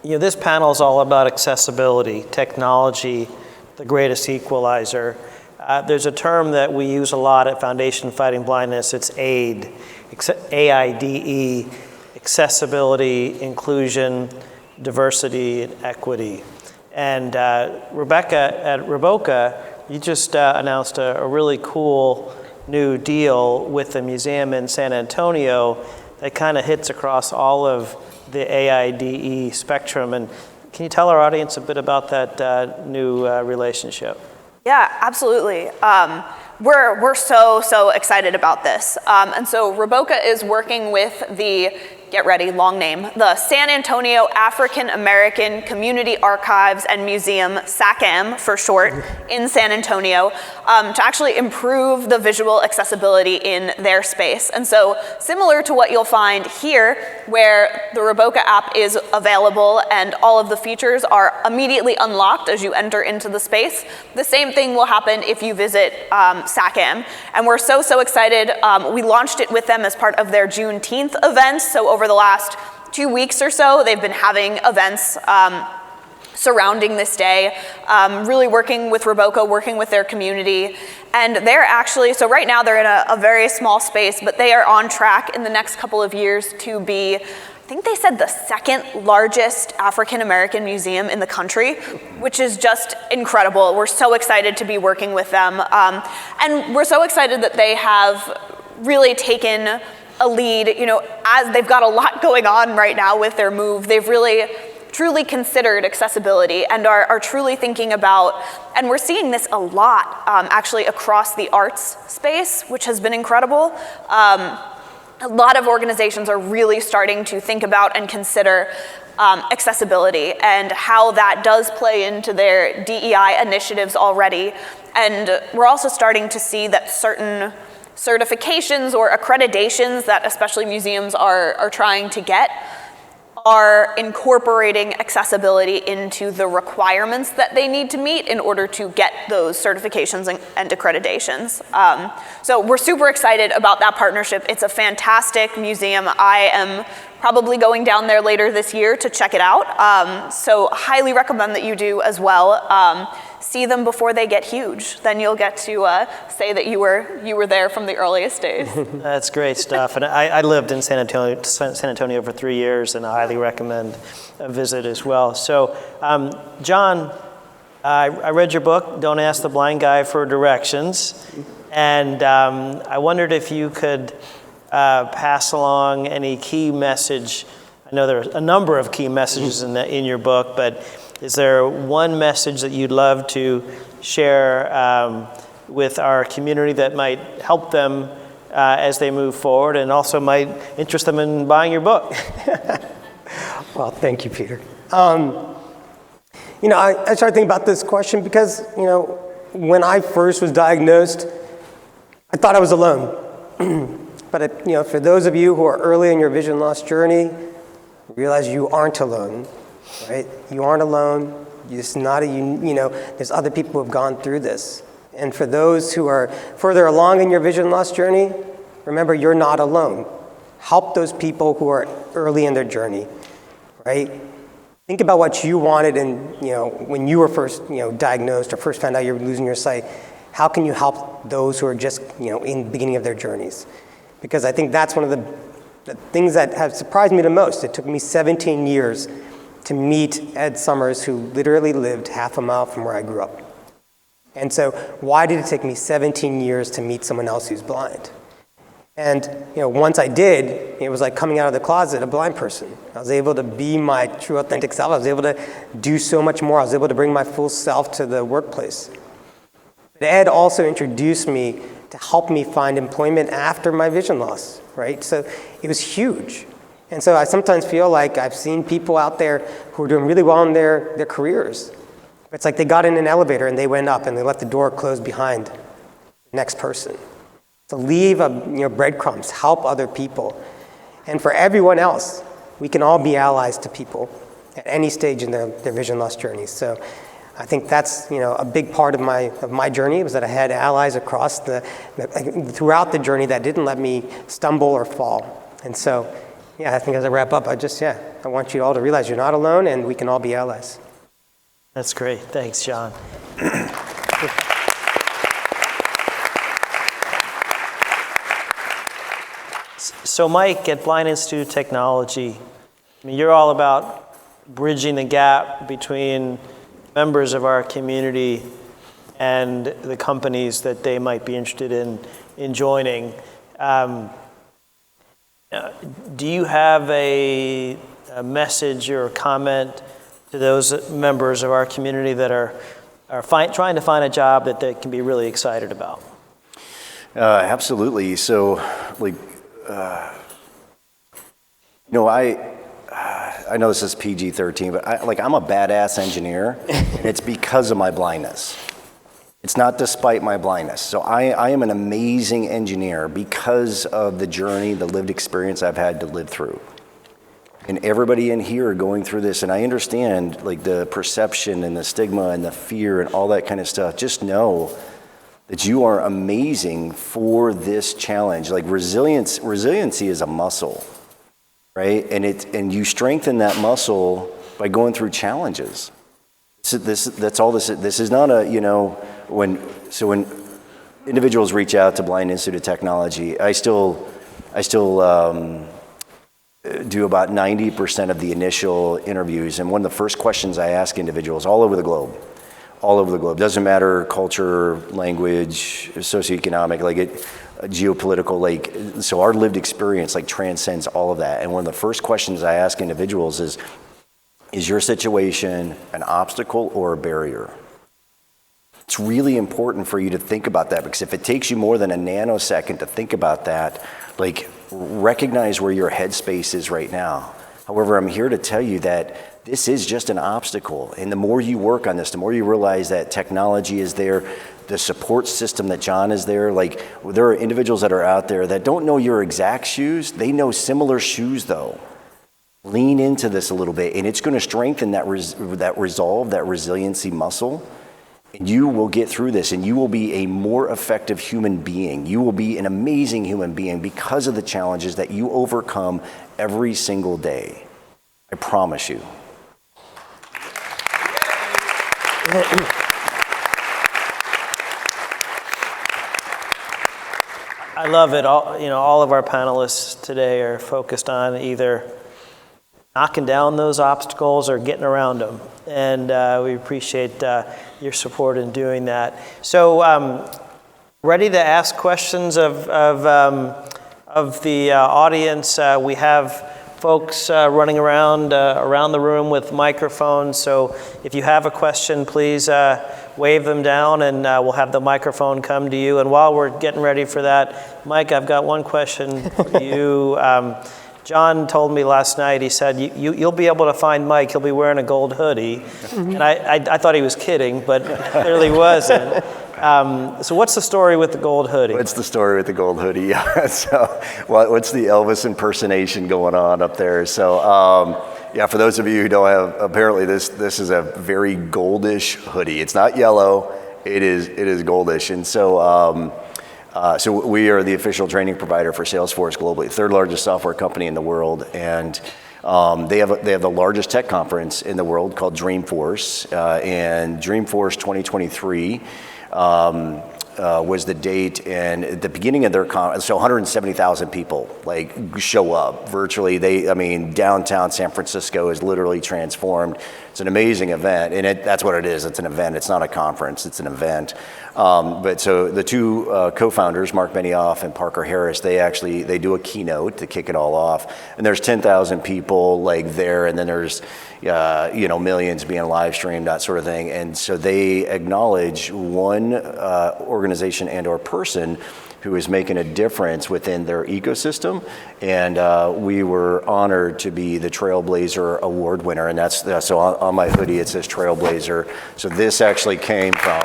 this panel is all about accessibility, technology, the greatest equalizer. There's a term that we use a lot at Foundation Fighting Blindness. It's AIDE, A-I-D-E, accessibility, inclusion, diversity, and equity. And Rebecca, at Reboca, you just announced a really cool new deal with the museum in San Antonio that kind of hits across all of the AIDE spectrum. And can you tell our audience a bit about that new relationship? Yeah, absolutely. We're so excited about this. And so Reboca is working with the, get ready, long name, the San Antonio African American Community Archives and Museum, SACAM for short, in San Antonio, to actually improve the visual accessibility in their space. And so similar to what you'll find here, where the Reboca app is available and all of the features are immediately unlocked as you enter into the space, the same thing will happen if you visit SACAM. And we're so excited. We launched it with them as part of their Juneteenth events. So over the last 2 weeks or so, they've been having events surrounding this day, really working with Reboca, working with their community. And they're actually, so right now they're in a very small space, but they are on track in the next couple of years to be, I think they said, the second largest African American museum in the country, which is just incredible. We're so excited to be working with them. And we're so excited that they have really taken a lead, as they've got a lot going on right now with their move. They've really truly considered accessibility and are truly thinking about, and we're seeing this a lot actually across the arts space, which has been incredible. A lot of organizations are really starting to think about and consider accessibility and how that does play into their DEI initiatives already. And we're also starting to see that certain certifications or accreditations that especially museums are trying to get are incorporating accessibility into the requirements that they need to meet in order to get those certifications and accreditations. So we're super excited about that partnership. It's a fantastic museum. I am probably going down there later this year to check it out. So highly recommend that you do as well. See them before they get huge. Then you'll get to say that you were there from the earliest days. That's great stuff. And I lived in San Antonio for 3 years, and I highly recommend a visit as well. So, John, I read your book, Don't Ask the Blind Guy for Directions, and I wondered if you could pass along any key message. I know there are a number of key messages in your book, but is there one message that you'd love to share with our community that might help them as they move forward and also might interest them in buying your book? Well, thank you, Peter. I started thinking about this question because, when I first was diagnosed, I thought I was alone. But, for those of you who are early in your vision loss journey, realize you aren't alone. Right? You aren't alone. It's not there's other people who have gone through this. And for those who are further along in your vision loss journey, remember you're not alone. Help those people who are early in their journey, right? Think about what you wanted when you were first, diagnosed or first found out you were losing your sight. How can you help those who are just, in the beginning of their journeys? Because I think that's one of the things that have surprised me the most. It took me 17 years to meet Ed Summers, who literally lived half a mile from where I grew up. And so why did it take me 17 years to meet someone else who's blind? And once I did, it was like coming out of the closet, a blind person. I was able to be my true authentic self. I was able to do so much more. I was able to bring my full self to the workplace. But Ed also introduced me to help me find employment after my vision loss, right? So it was huge. And so I sometimes feel like I've seen people out there who are doing really well in their careers. It's like they got in an elevator and they went up and they let the door close behind the next person. So leave breadcrumbs, help other people. And for everyone else, we can all be allies to people. at any stage in their vision loss journey. So I think that's a big part of my journey, was that I had allies across throughout the journey that didn't let me stumble or fall. And so, I think as I wrap up, I want you all to realize you're not alone, and we can all be allies. That's great. Thanks, John. So Mike, at Blind Institute of Technology, you're all about bridging the gap between members of our community and the companies that they might be interested in joining. Do you have a message or a comment to those members of our community that are trying to find a job that they can be really excited about? Absolutely. So, I know this is PG-13, but I'm a badass engineer, and it's because of my blindness. It's not despite my blindness. So I am an amazing engineer because of the journey, the lived experience I've had to live through. And everybody in here are going through this, and I understand the perception and the stigma and the fear and all that kind of stuff. Just know that you are amazing for this challenge. Resiliency is a muscle, right? And you strengthen that muscle by going through challenges. That's all this is. This is not when individuals reach out to Blind Institute of Technology, I still do about 90% of the initial interviews, and one of the first questions I ask individuals all over the globe, doesn't matter culture, language, socioeconomic, geopolitical, so our lived experience transcends all of that. And one of the first questions I ask individuals is your situation an obstacle or a barrier? It's really important for you to think about that, because if it takes you more than a nanosecond to think about that, recognize where your headspace is right now. However, I'm here to tell you that this is just an obstacle. And the more you work on this, the more you realize that technology is there, the support system that John is there. There are individuals that are out there that don't know your exact shoes. They know similar shoes, though. Lean into this a little bit, and it's going to strengthen that resolve, that resiliency muscle. And you will get through this, and you will be a more effective human being. You will be an amazing human being because of the challenges that you overcome every single day. I promise you. I love it. All of our panelists today are focused on either knocking down those obstacles or getting around them. And we appreciate your support in doing that. So ready to ask questions of the audience. We have folks running around the room with microphones. So if you have a question, please wave them down, and we'll have the microphone come to you. And while we're getting ready for that, Mike, I've got one question for you. John told me last night, he said, you'll be able to find Mike, he'll be wearing a gold hoodie. And I thought he was kidding, but clearly wasn't. So what's the story with the gold hoodie? What's the story with the gold hoodie? So what's the Elvis impersonation going on up there? So for those of you who don't have, apparently this is a very goldish hoodie. It's not yellow, it is goldish. And so so we are the official training provider for Salesforce globally, third largest software company in the world, and they have the largest tech conference in the world called Dreamforce, and Dreamforce 2023 was the date, and at the beginning of their conference, so 170,000 people show up virtually. Downtown San Francisco is literally transformed. It's an amazing event, and that's what it is. It's an event. It's not a conference. It's an event. But so the two co-founders, Mark Benioff and Parker Harris, they do a keynote to kick it all off, and there's 10,000 people there, and then there's millions being live streamed, that sort of thing. And so they acknowledge one organization and or person who is making a difference within their ecosystem. And we were honored to be the Trailblazer Award winner. And that's so on my hoodie, it says Trailblazer. So this actually came from,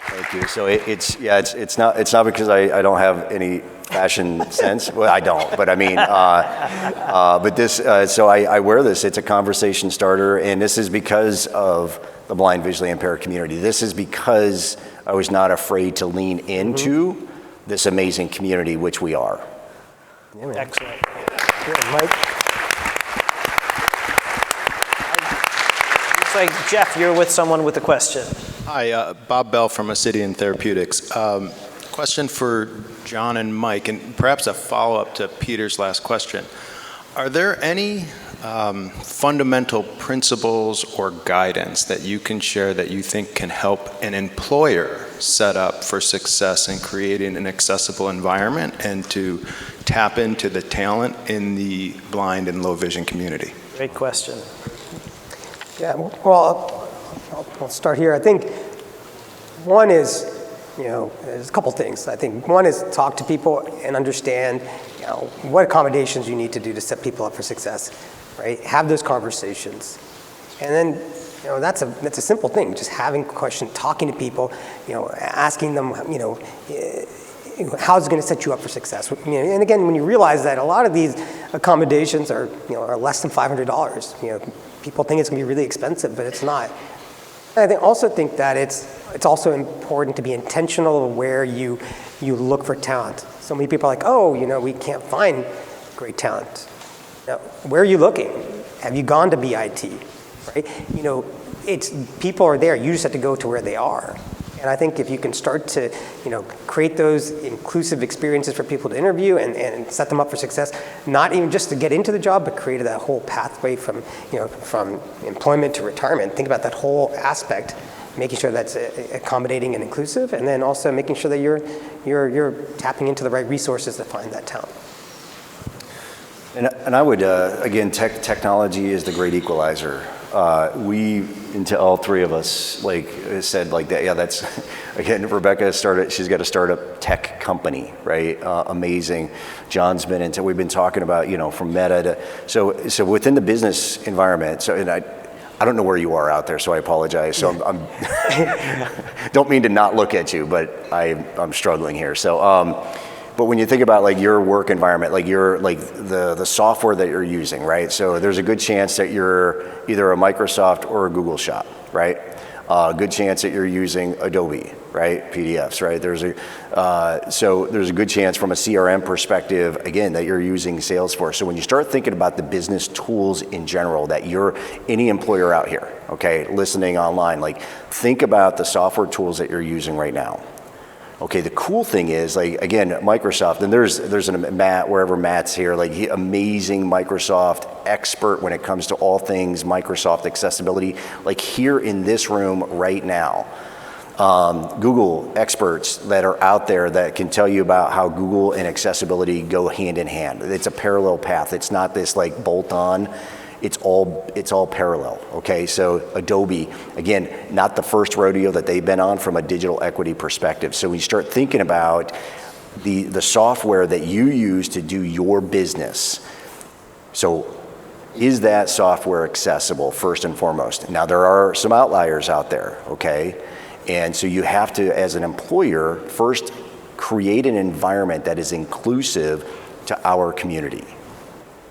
thank you. So it's not because I don't have any fashion sense. Well, I don't, but I mean, but this, so I wear this. It's a conversation starter, and this is because of the blind, visually impaired community. This is because I was not afraid to lean into this amazing community, which we are. Yeah, excellent. Good, Mike. Looks like, Jeff, you're with someone with a question. Hi, Bob Bell from Ascidian Therapeutics. Question for John and Mike, and perhaps a follow-up to Peter's last question. Are there any fundamental principles or guidance that you can share that you think can help an employer set up for success in creating an accessible environment and to tap into the talent in the blind and low vision community? Great question. Yeah, well, I'll start here. I think one is, there's a couple things. I think one is talk to people and understand, what accommodations you need to do to set people up for success, right? Have those conversations. And then, that's a simple thing, just having questions, talking to people, asking them, how's it going to set you up for success? And again, when you realize that a lot of these accommodations are less than $500, people think it's going to be really expensive, but it's not. And I also think that it's also important to be intentional of where you look for talent. So many people are like, we can't find great talent. Now, where are you looking? Have you gone to BIT? Right? It's people are there. You just have to go to where they are. And I think if you can start to, create those inclusive experiences for people to interview and set them up for success, not even just to get into the job, but create that whole pathway from employment to retirement. Think about that whole aspect, making sure that's accommodating and inclusive, and then also making sure that you're tapping into the right resources to find that talent. And I would, again, technology is the great equalizer. Into all three of us, said that, yeah, that's, again, Rebecca she's got a startup tech company, right? Amazing. John's we've been talking about, from Meta to, so within the business environment, and I don't know where you are out there, so I apologize. So I'm don't mean to not look at you, but I'm struggling here. So, but when you think about your work environment, the software that you're using, right? So there's a good chance that you're either a Microsoft or a Google shop, right? Good chance that you're using Adobe, right? PDFs, right? So there's a good chance from a CRM perspective, again, that you're using Salesforce. So when you start thinking about the business tools in general, that you're any employer out here, okay, listening online, think about the software tools that you're using right now. Okay, the cool thing is, again, Microsoft, and there's a Matt, wherever Matt's here, amazing Microsoft expert when it comes to all things Microsoft accessibility, here in this room right now. Google experts that are out there that can tell you about how Google and accessibility go hand in hand. It's a parallel path. It's not this bolt on. It's all parallel, okay? So Adobe, again, not the first rodeo that they've been on from a digital equity perspective. So when you start thinking about the software that you use to do your business, so is that software accessible first and foremost? Now there are some outliers out there, okay? And so you have to, as an employer, first create an environment that is inclusive to our community.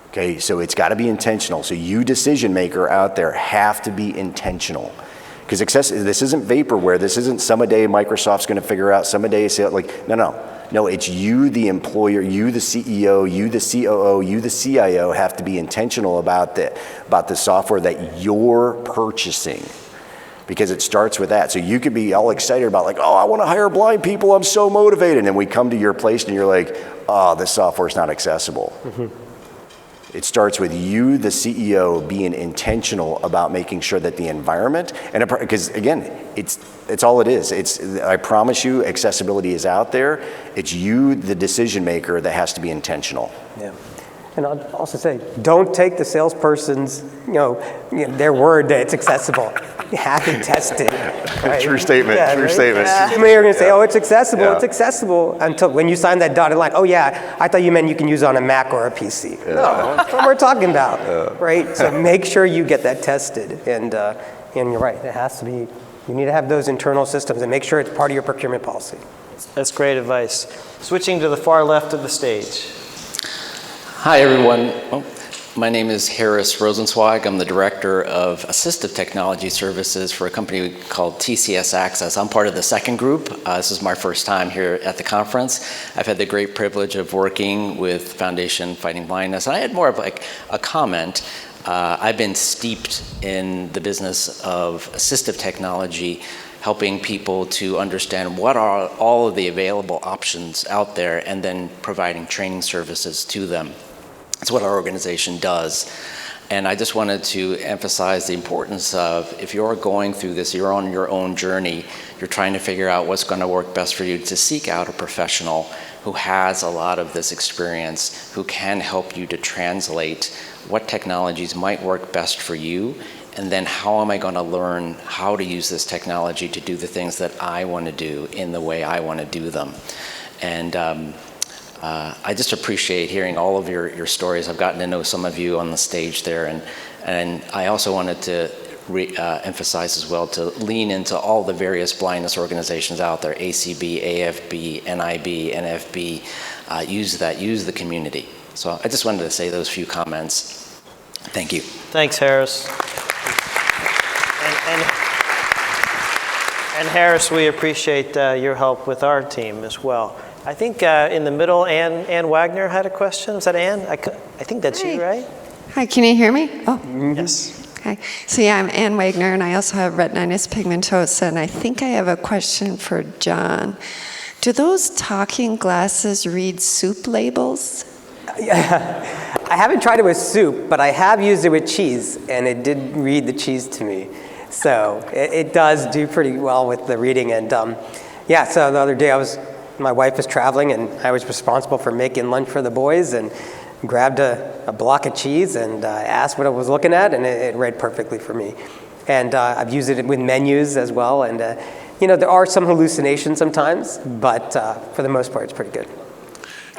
Okay, so it's got to be intentional. So you decision maker out there have to be intentional. Because this isn't vaporware. This isn't someday Microsoft's going to figure out, someday say no, it's you, the employer, you, the CEO, you, the COO, you, the CIO have to be intentional about the software that you're purchasing. Because it starts with that. So you could be all excited about I want to hire blind people. I'm so motivated. And then we come to your place and you're like, oh, this software's not accessible. Mm-hmm. It starts with you, the CEO, being intentional about making sure that the environment, and because again, it's all it is. I promise you, accessibility is out there. It's you, the decision maker, that has to be intentional. Yeah. And I'll also say, don't take the salesperson's, their word that it's accessible. You have to test it. Right? True statement. Yeah, true right? statement. You may are going to say, oh, it's accessible. Yeah. It's accessible until when you sign that dotted line. Oh yeah, I thought you meant you can use it on a Mac or a PC. Yeah. No, that's what we're talking about, right? So make sure you get that tested. And you're right. It has to be, You need to have those internal systems and make sure it's part of your procurement policy. That's great advice. Switching to the far left of the stage. Hi, everyone. My name is Harris Rosenzweig. I'm the Director of Assistive Technology Services for a company called TCS Access. I'm part of the second group. This is my first time here at the conference. I've had the great privilege of working with Foundation Fighting Blindness. And I had more of like a comment. I've been steeped in the business of assistive technology, helping people to understand what are all of the available options out there and then providing training services to them. That's what our organization does. And I just wanted to emphasize the importance of, if you're going through this, you're on your own journey, you're trying to figure out what's going to work best for you, to seek out a professional who has a lot of this experience, who can help you to translate what technologies might work best for you, and then how am I going to learn how to use this technology to do the things that I want to do in the way I want to do them. And I just appreciate hearing all of your stories. I've gotten to know some of you on the stage there, and I also wanted to emphasize as well to lean into all the various blindness organizations out there, ACB, AFB, NIB, NFB, use the community. So I just wanted to say those few comments. Thank you. Thanks, Harris. And Harris, we appreciate your help with our team as well. I think in the middle, Ann Wagner had a question. Is that Ann? I think that's you, right? Hi, can you hear me? Oh. Yes. Okay. So yeah, I'm Ann Wagner, and I also have retinitis pigmentosa, and I think I have a question for John. Do those talking glasses read soup labels? I haven't tried it with soup, but I have used it with cheese, and it did read the cheese to me. So it does do pretty well with the reading. And yeah, so the other day my wife was traveling, and I was responsible for making lunch for the boys, and grabbed a block of cheese and asked what I was looking at, and it read perfectly for me. And I've used it with menus as well, and there are some hallucinations sometimes, but for the most part, it's pretty good.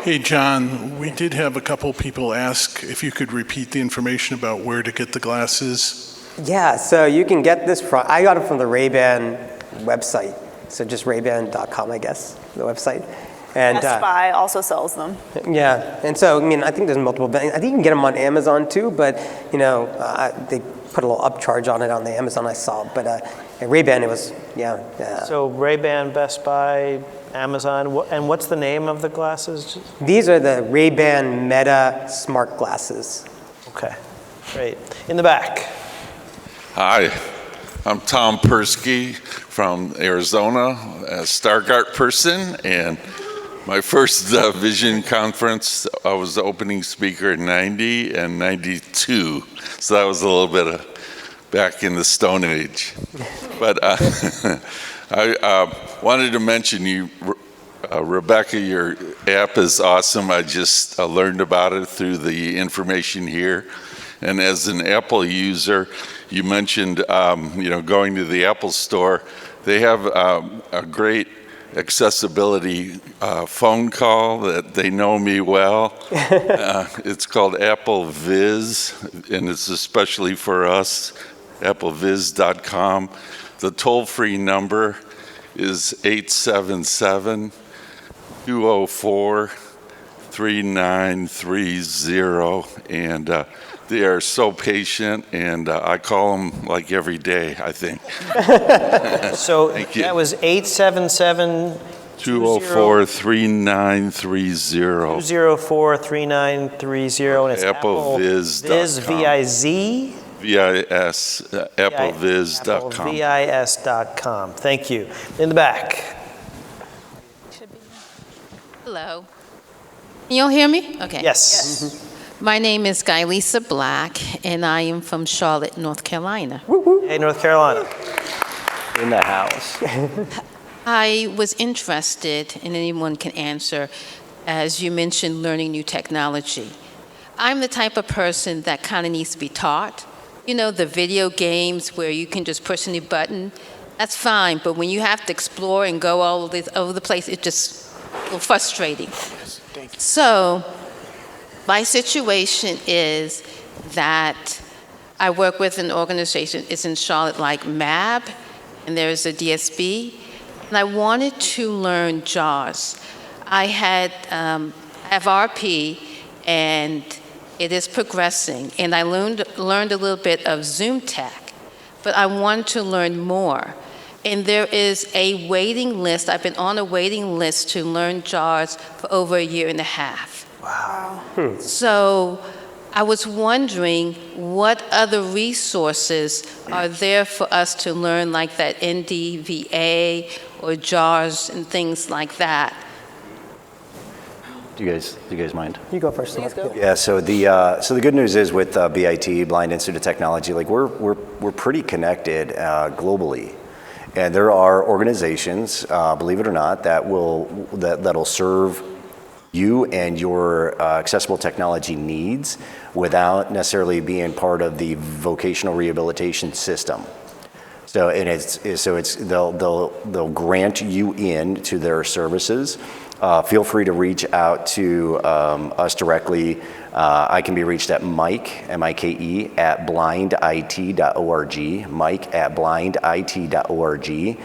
Hey, John, we did have a couple people ask if you could repeat the information about where to get the glasses. Yeah, so you can get this I got it from the Ray-Ban website, so just rayban.com, I guess, the website. And Best Buy also sells them. Yeah, and so, I think there's multiple, I think you can get them on Amazon too, but, they put a little upcharge on it on the Amazon I saw, but at Ray-Ban it was, yeah. So Ray-Ban, Best Buy, Amazon, and what's the name of the glasses? These are the Ray-Ban Meta smart glasses. Okay, great. In the back. Hi, I'm Tom Persky from Arizona, a Stargart person, and my first vision conference, I was the opening speaker in 90 and 92, so that was a little bit of back in the Stone Age. But I wanted to mention you, Rebecca, your app is awesome. I just learned about it through the information here. And as an Apple user, you mentioned, going to the Apple store. They have a great accessibility phone call that they know me well. It's called Apple Viz, and it's especially for us, appleviz.com. The toll-free number is 877-204-3930, and they are so patient, and I call them like every day, I think. So that was 877 204-3930. 204-3930, and it's appleviz.com. Viz, V-I-Z? V-I-S, appleviz.com. applevis.com. Thank you. In the back. Hello. Can you all hear me? Okay. Yes. My name is Guy-Lisa Black, and I am from Charlotte, North Carolina. Hey, North Carolina. In the house. I was interested, and anyone can answer, as you mentioned, learning new technology. I'm the type of person that kind of needs to be taught. The video games where you can just push any button, that's fine, but when you have to explore and go all over the place, it's just a little frustrating. So, my situation is that I work with an organization, it's in Charlotte, like MAB, and there's a DSB, and I wanted to learn JAWS. I have RP, and it is progressing, and I learned a little bit of Zoom Tech, but I want to learn more. And there is a waiting list. I've been on a waiting list to learn JAWS for over 1.5 years. Wow. So I was wondering what other resources are there for us to learn, like that NDVA or JAWS and things like that. Do you guys mind? You go first. Please go. Yeah. So the good news is with BIT, Blind Institute of Technology, like we're pretty connected globally, and there are organizations, believe it or not, that'll serve you and your accessible technology needs without necessarily being part of the vocational rehabilitation system. So they'll grant you in to their services. Feel free to reach out to us directly. I can be reached at Mike, M-I-K-E, at blindit.org, Mike at blindit.org,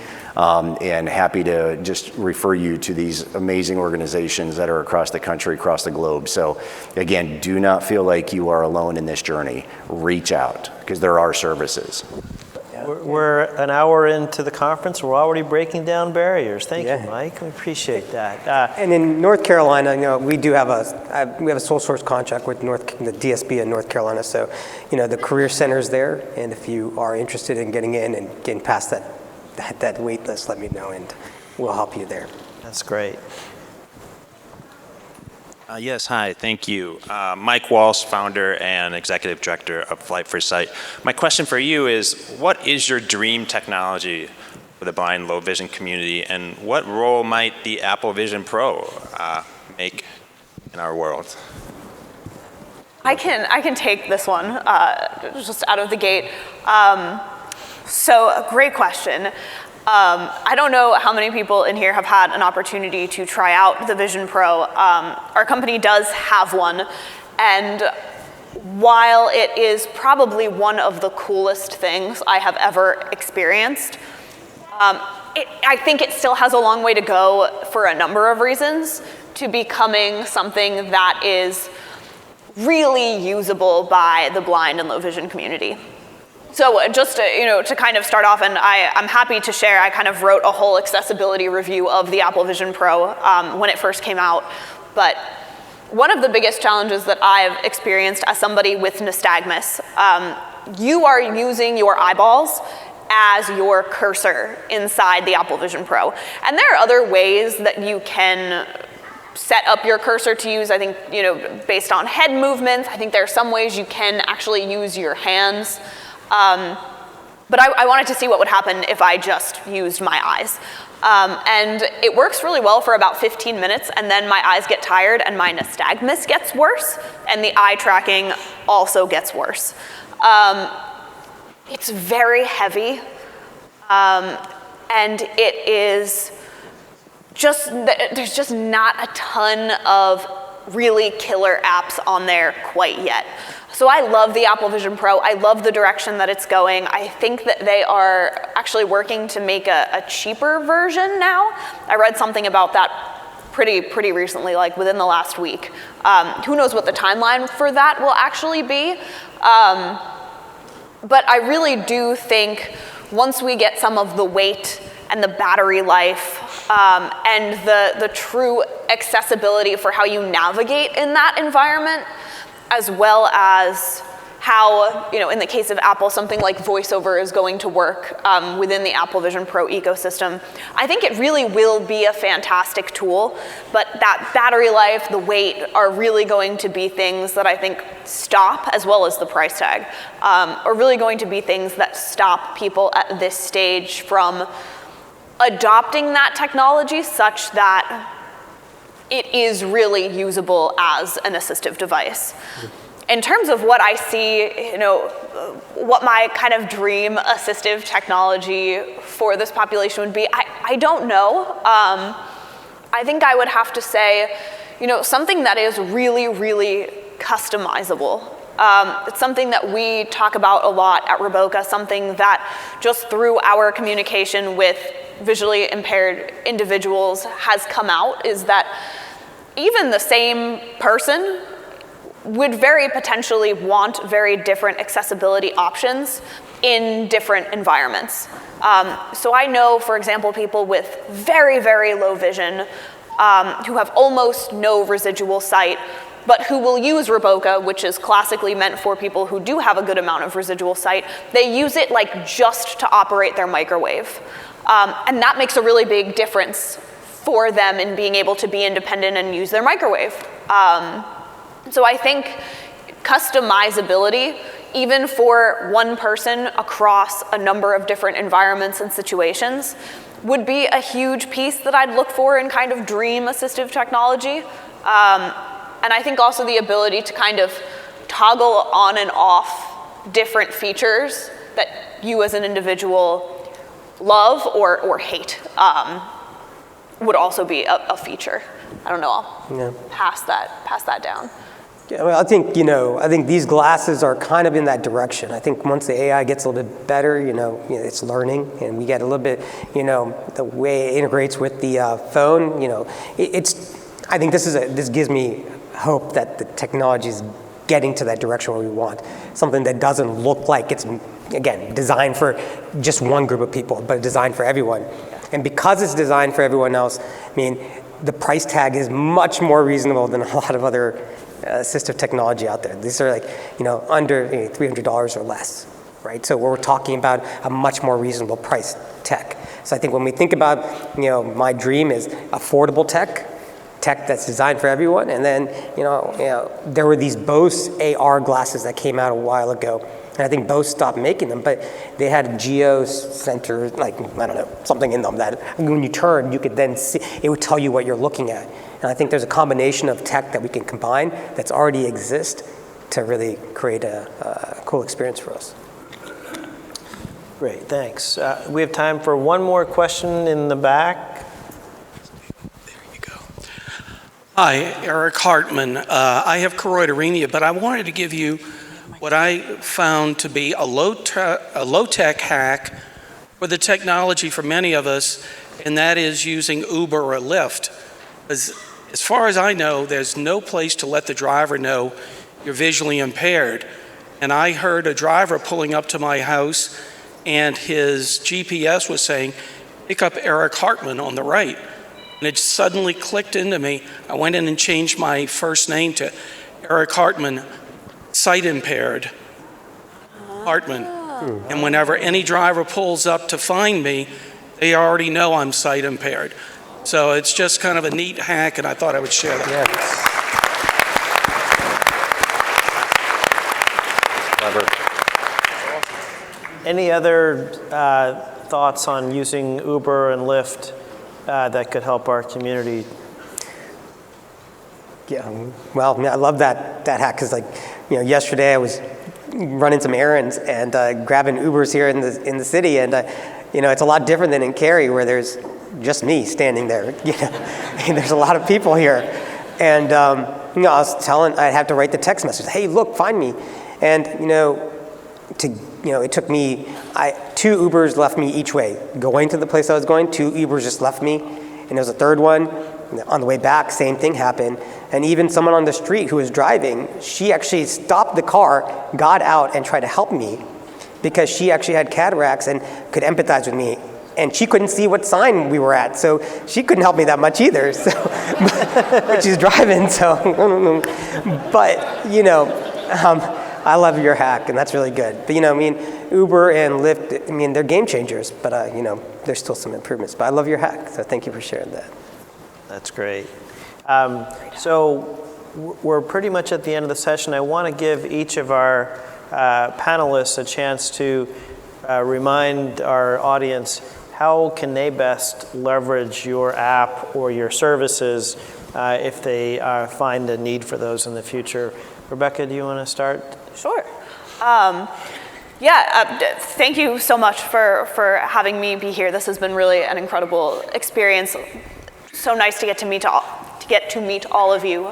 and happy to just refer you to these amazing organizations that are across the country, across the globe. So again, do not feel like you are alone in this journey. Reach out, because there are services. We're an hour into the conference. We're already breaking down barriers. Thank Yeah. you, Mike. We appreciate that. And in North Carolina, we do have a sole source contract with the DSB in North Carolina. So, the career center's there, and if you are interested in getting in and getting past that wait list, let me know, and we'll help you there. That's great. Yes, hi, thank you. Mike Walsh, founder and executive director of Flight for Sight. My question for you is, what is your dream technology for the blind, low vision community, and what role might the Apple Vision Pro make in our world? I can take this one just out of the gate. So, a great question. I don't know how many people in here have had an opportunity to try out the Vision Pro. Our company does have one, and while it is probably one of the coolest things I have ever experienced, I think it still has a long way to go for a number of reasons to becoming something that is really usable by the blind and low vision community. So just to kind of start off, and I'm happy to share, I kind of wrote a whole accessibility review of the Apple Vision Pro when it first came out. But one of the biggest challenges that I've experienced as somebody with nystagmus, you are using your eyeballs as your cursor inside the Apple Vision Pro. And there are other ways that you can set up your cursor to use, I think, based on head movements. I think there are some ways you can actually use your hands. But I wanted to see what would happen if I just used my eyes. And it works really well for about 15 minutes, and then my eyes get tired and my nystagmus gets worse, and the eye tracking also gets worse. It's very heavy, and it is there's just not a ton of really killer apps on there quite yet. So I love the Apple Vision Pro. I love the direction that it's going. I think that they are actually working to make a cheaper version now. I read something about that pretty recently, like within the last week. Who knows what the timeline for that will actually be. But I really do think once we get some of the weight and the battery life and the true accessibility for how you navigate in that environment, as well as how, in the case of Apple, something like VoiceOver is going to work within the Apple Vision Pro ecosystem. I think it really will be a fantastic tool, but that battery life, the weight, are really going to be things that I think stop, as well as the price tag, are really going to be things that stop people at this stage from adopting that technology such that it is really usable as an assistive device. In terms of what I see, what my kind of dream assistive technology for this population would be, I don't know. I think I would have to say, something that is really, really customizable. It's something that we talk about a lot at Roboca, something that just through our communication with visually impaired individuals has come out, is that even the same person would very potentially want very different accessibility options in different environments. So I know, for example, people with very, very low vision who have almost no residual sight, but who will use Roboca, which is classically meant for people who do have a good amount of residual sight. They use it like just to operate their microwave. And that makes a really big difference for them in being able to be independent and use their microwave. So I think customizability, even for one person across a number of different environments and situations, would be a huge piece that I'd look for in kind of dream assistive technology. And I think also the ability to kind of toggle on and off different features that you as an individual love or hate would also be a feature. I don't know, I'll pass that down. Yeah, well, I think these glasses are kind of in that direction. I think once the AI gets a little bit better, it's learning, and we get a little bit, the way it integrates with the phone, I think this gives me hope that the technology is getting to that direction where we want. Something that doesn't look like it's, again, designed for just one group of people, but designed for everyone. And because it's designed for everyone else, the price tag is much more reasonable than a lot of other assistive technology out there. These are under $300 or less, right? So we're talking about a much more reasonable price tech. So I think when we think about, my dream is affordable tech that's designed for everyone. And then, there were these Bose AR glasses that came out a while ago. And I think Bose stopped making them, but they had a geo center, something in them that when you turn, you could then see, it would tell you what you're looking at. And I think there's a combination of tech that we can combine that's already exist to really create a cool experience for us. Great, thanks. We have time for one more question in the back. Hi, Eric Hartman. I have choroideremia, but I wanted to give you what I found to be a low-tech hack for the technology for many of us, and that is using Uber or Lyft. As far as I know, there's no place to let the driver know you're visually impaired. And I heard a driver pulling up to my house, and his GPS was saying, pick up Eric Hartman on the right. And it suddenly clicked into me. I went in and changed my first name to Eric Hartman, sight impaired Hartman. And whenever any driver pulls up to find me, they already know I'm sight impaired. So it's just kind of a neat hack, and I thought I would share that. Yeah. Any other thoughts on using Uber and Lyft that could help our community? Yeah, well, I love that hack because, yesterday I was running some errands and grabbing Ubers here in the city, and it's a lot different than in Cary where there's just me standing there. And there's a lot of people here, and I was I'd have to write the text message. Hey, look, find me, and it took me 2 Ubers left me each way going to the place I was going. 2 Ubers just left me, and there was a third one on the way back. Same thing happened, and even someone on the street who was driving, she actually stopped the car, got out, and tried to help me because she actually had cataracts and could empathize with me. And she couldn't see what sign we were at, so she couldn't help me that much either. So, but she's driving, so. But I love your hack, and that's really good. But Uber and Lyft, they're game changers. But there's still some improvements. But I love your hack, so thank you for sharing that. That's great. So we're pretty much at the end of the session. I want to give each of our panelists a chance to remind our audience how can they best leverage your app or your services if they find a need for those in the future. Rebecca, do you want to start? Sure. Thank you so much for having me be here. This has been really an incredible experience. So nice to get to meet all of you.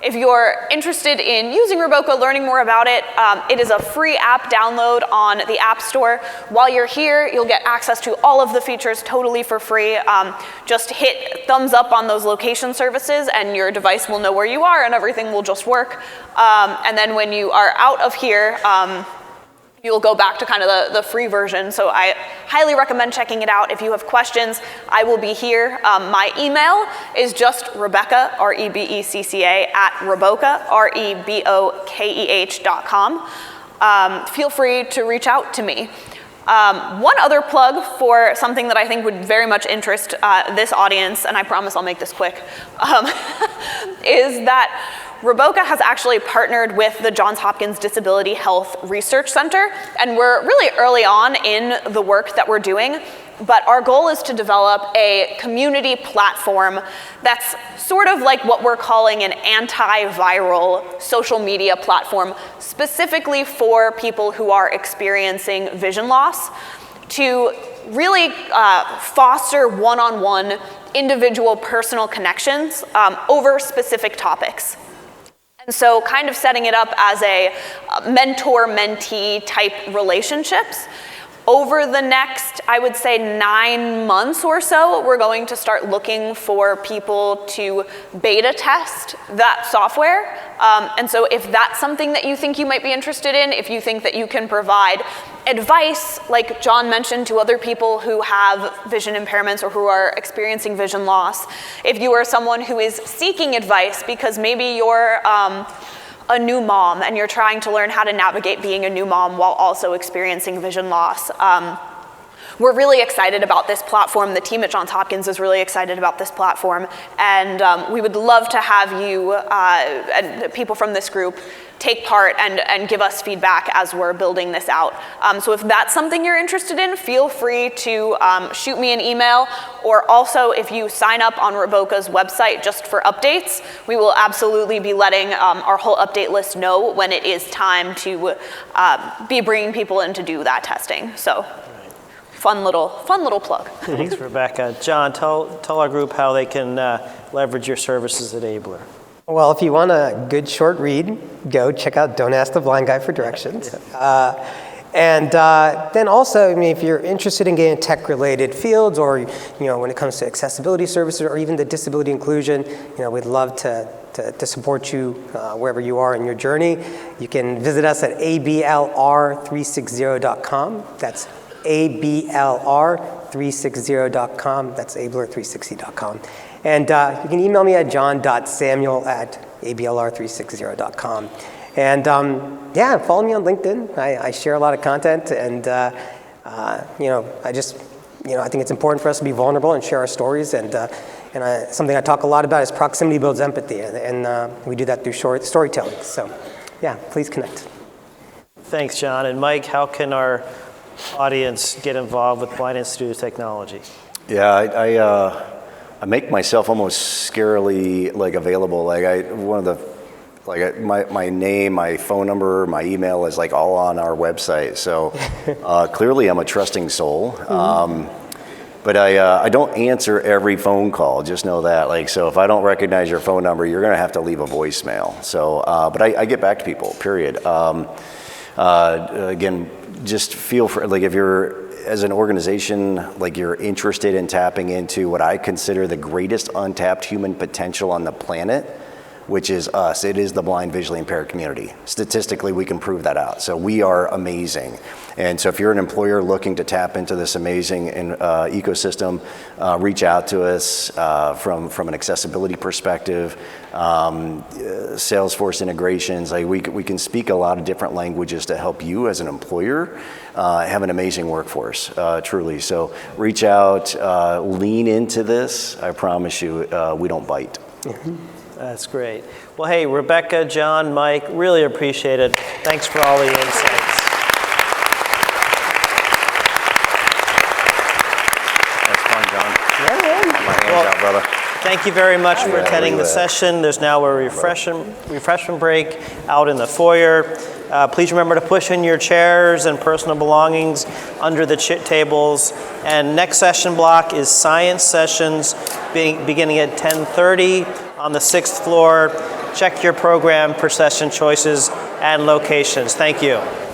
If you're interested in using Roboca, learning more about it, it is a free app download on the App Store. While you're here, you'll get access to all of the features totally for free. Just hit thumbs up on those location services and your device will know where you are and everything will just work. And then when you are out of here, you'll go back to kind of the free version. So I highly recommend checking it out. If you have questions, I will be here. My email is just Rebecca, REBECCA, @Reboca, REBOKEH.com. Feel free to reach out to me. One other plug for something that I think would very much interest this audience, and I promise I'll make this quick, is that Roboca has actually partnered with the Johns Hopkins Disability Health Research Center, and we're really early on in the work that we're doing, but our goal is to develop a community platform that's sort of like what we're calling an antiviral social media platform, specifically for people who are experiencing vision loss, to really foster one-on-one individual personal connections over specific topics. And so kind of setting it up as a mentor-mentee type relationships. Over the next, I would say 9 months or so, we're going to start looking for people to beta test that software. And so if that's something that you think you might be interested in, if you think that you can provide advice, like John mentioned, to other people who have vision impairments or who are experiencing vision loss, if you are someone who is seeking advice because maybe you're a new mom and you're trying to learn how to navigate being a new mom while also experiencing vision loss. We're really excited about this platform. The team at Johns Hopkins is really excited about this platform, and we would love to have you and people from this group take part and give us feedback as we're building this out. So if that's something you're interested in, feel free to shoot me an email, or also if you sign up on Roboca's website just for updates, we will absolutely be letting our whole update list know when it is time to be bringing people in to do that testing. So fun little plug. Thanks, Rebecca. John, tell our group how they can leverage your services at Abler. Well, if you want a good short read, go check out Don't Ask the Blind Guy for Directions. And then also, I mean, if you're interested in getting tech-related fields, or when it comes to accessibility services, or even the disability inclusion, we'd love to support you wherever you are in your journey. You can visit us at ablr360.com. That's ablr360.com. That's abler360.com. And you can email me at john.samuel@ablr360.com. And yeah, follow me on LinkedIn. I share a lot of content, and I think it's important for us to be vulnerable and share our stories. And something I talk a lot about is proximity builds empathy, and we do that through storytelling. So yeah, please connect. Thanks, John. And Mike, how can our audience get involved with Blind Institute of Technology? Yeah, I make myself almost scarily available. My name, my phone number, my email is all on our website. So clearly I'm a trusting soul. But I don't answer every phone call. Just know that. So if I don't recognize your phone number, you're going to have to leave a voicemail. So, but I get back to people. Period. Again, just feel free. If you're, as an organization, you're interested in tapping into what I consider the greatest untapped human potential on the planet, which is us. It is the blind, visually impaired community. Statistically, we can prove that out. So we are amazing. And so if you're an employer looking to tap into this amazing ecosystem, reach out to us from an accessibility perspective, Salesforce integrations. We can speak a lot of different languages to help you as an employer have an amazing workforce, truly. So reach out, lean into this. I promise you, we don't bite. That's great. Well, hey, Rebecca, John, Mike, really appreciate it. Thanks for all the insights. That's fun, John. Yeah, man. My hands out, brother. Thank you very much for attending the session. There's now a refreshment break out in the foyer. Please remember to push in your chairs and personal belongings under the tables. And next session block is science sessions beginning at 10:30 on the 6th floor. check your program per session choices and locations. Thank you.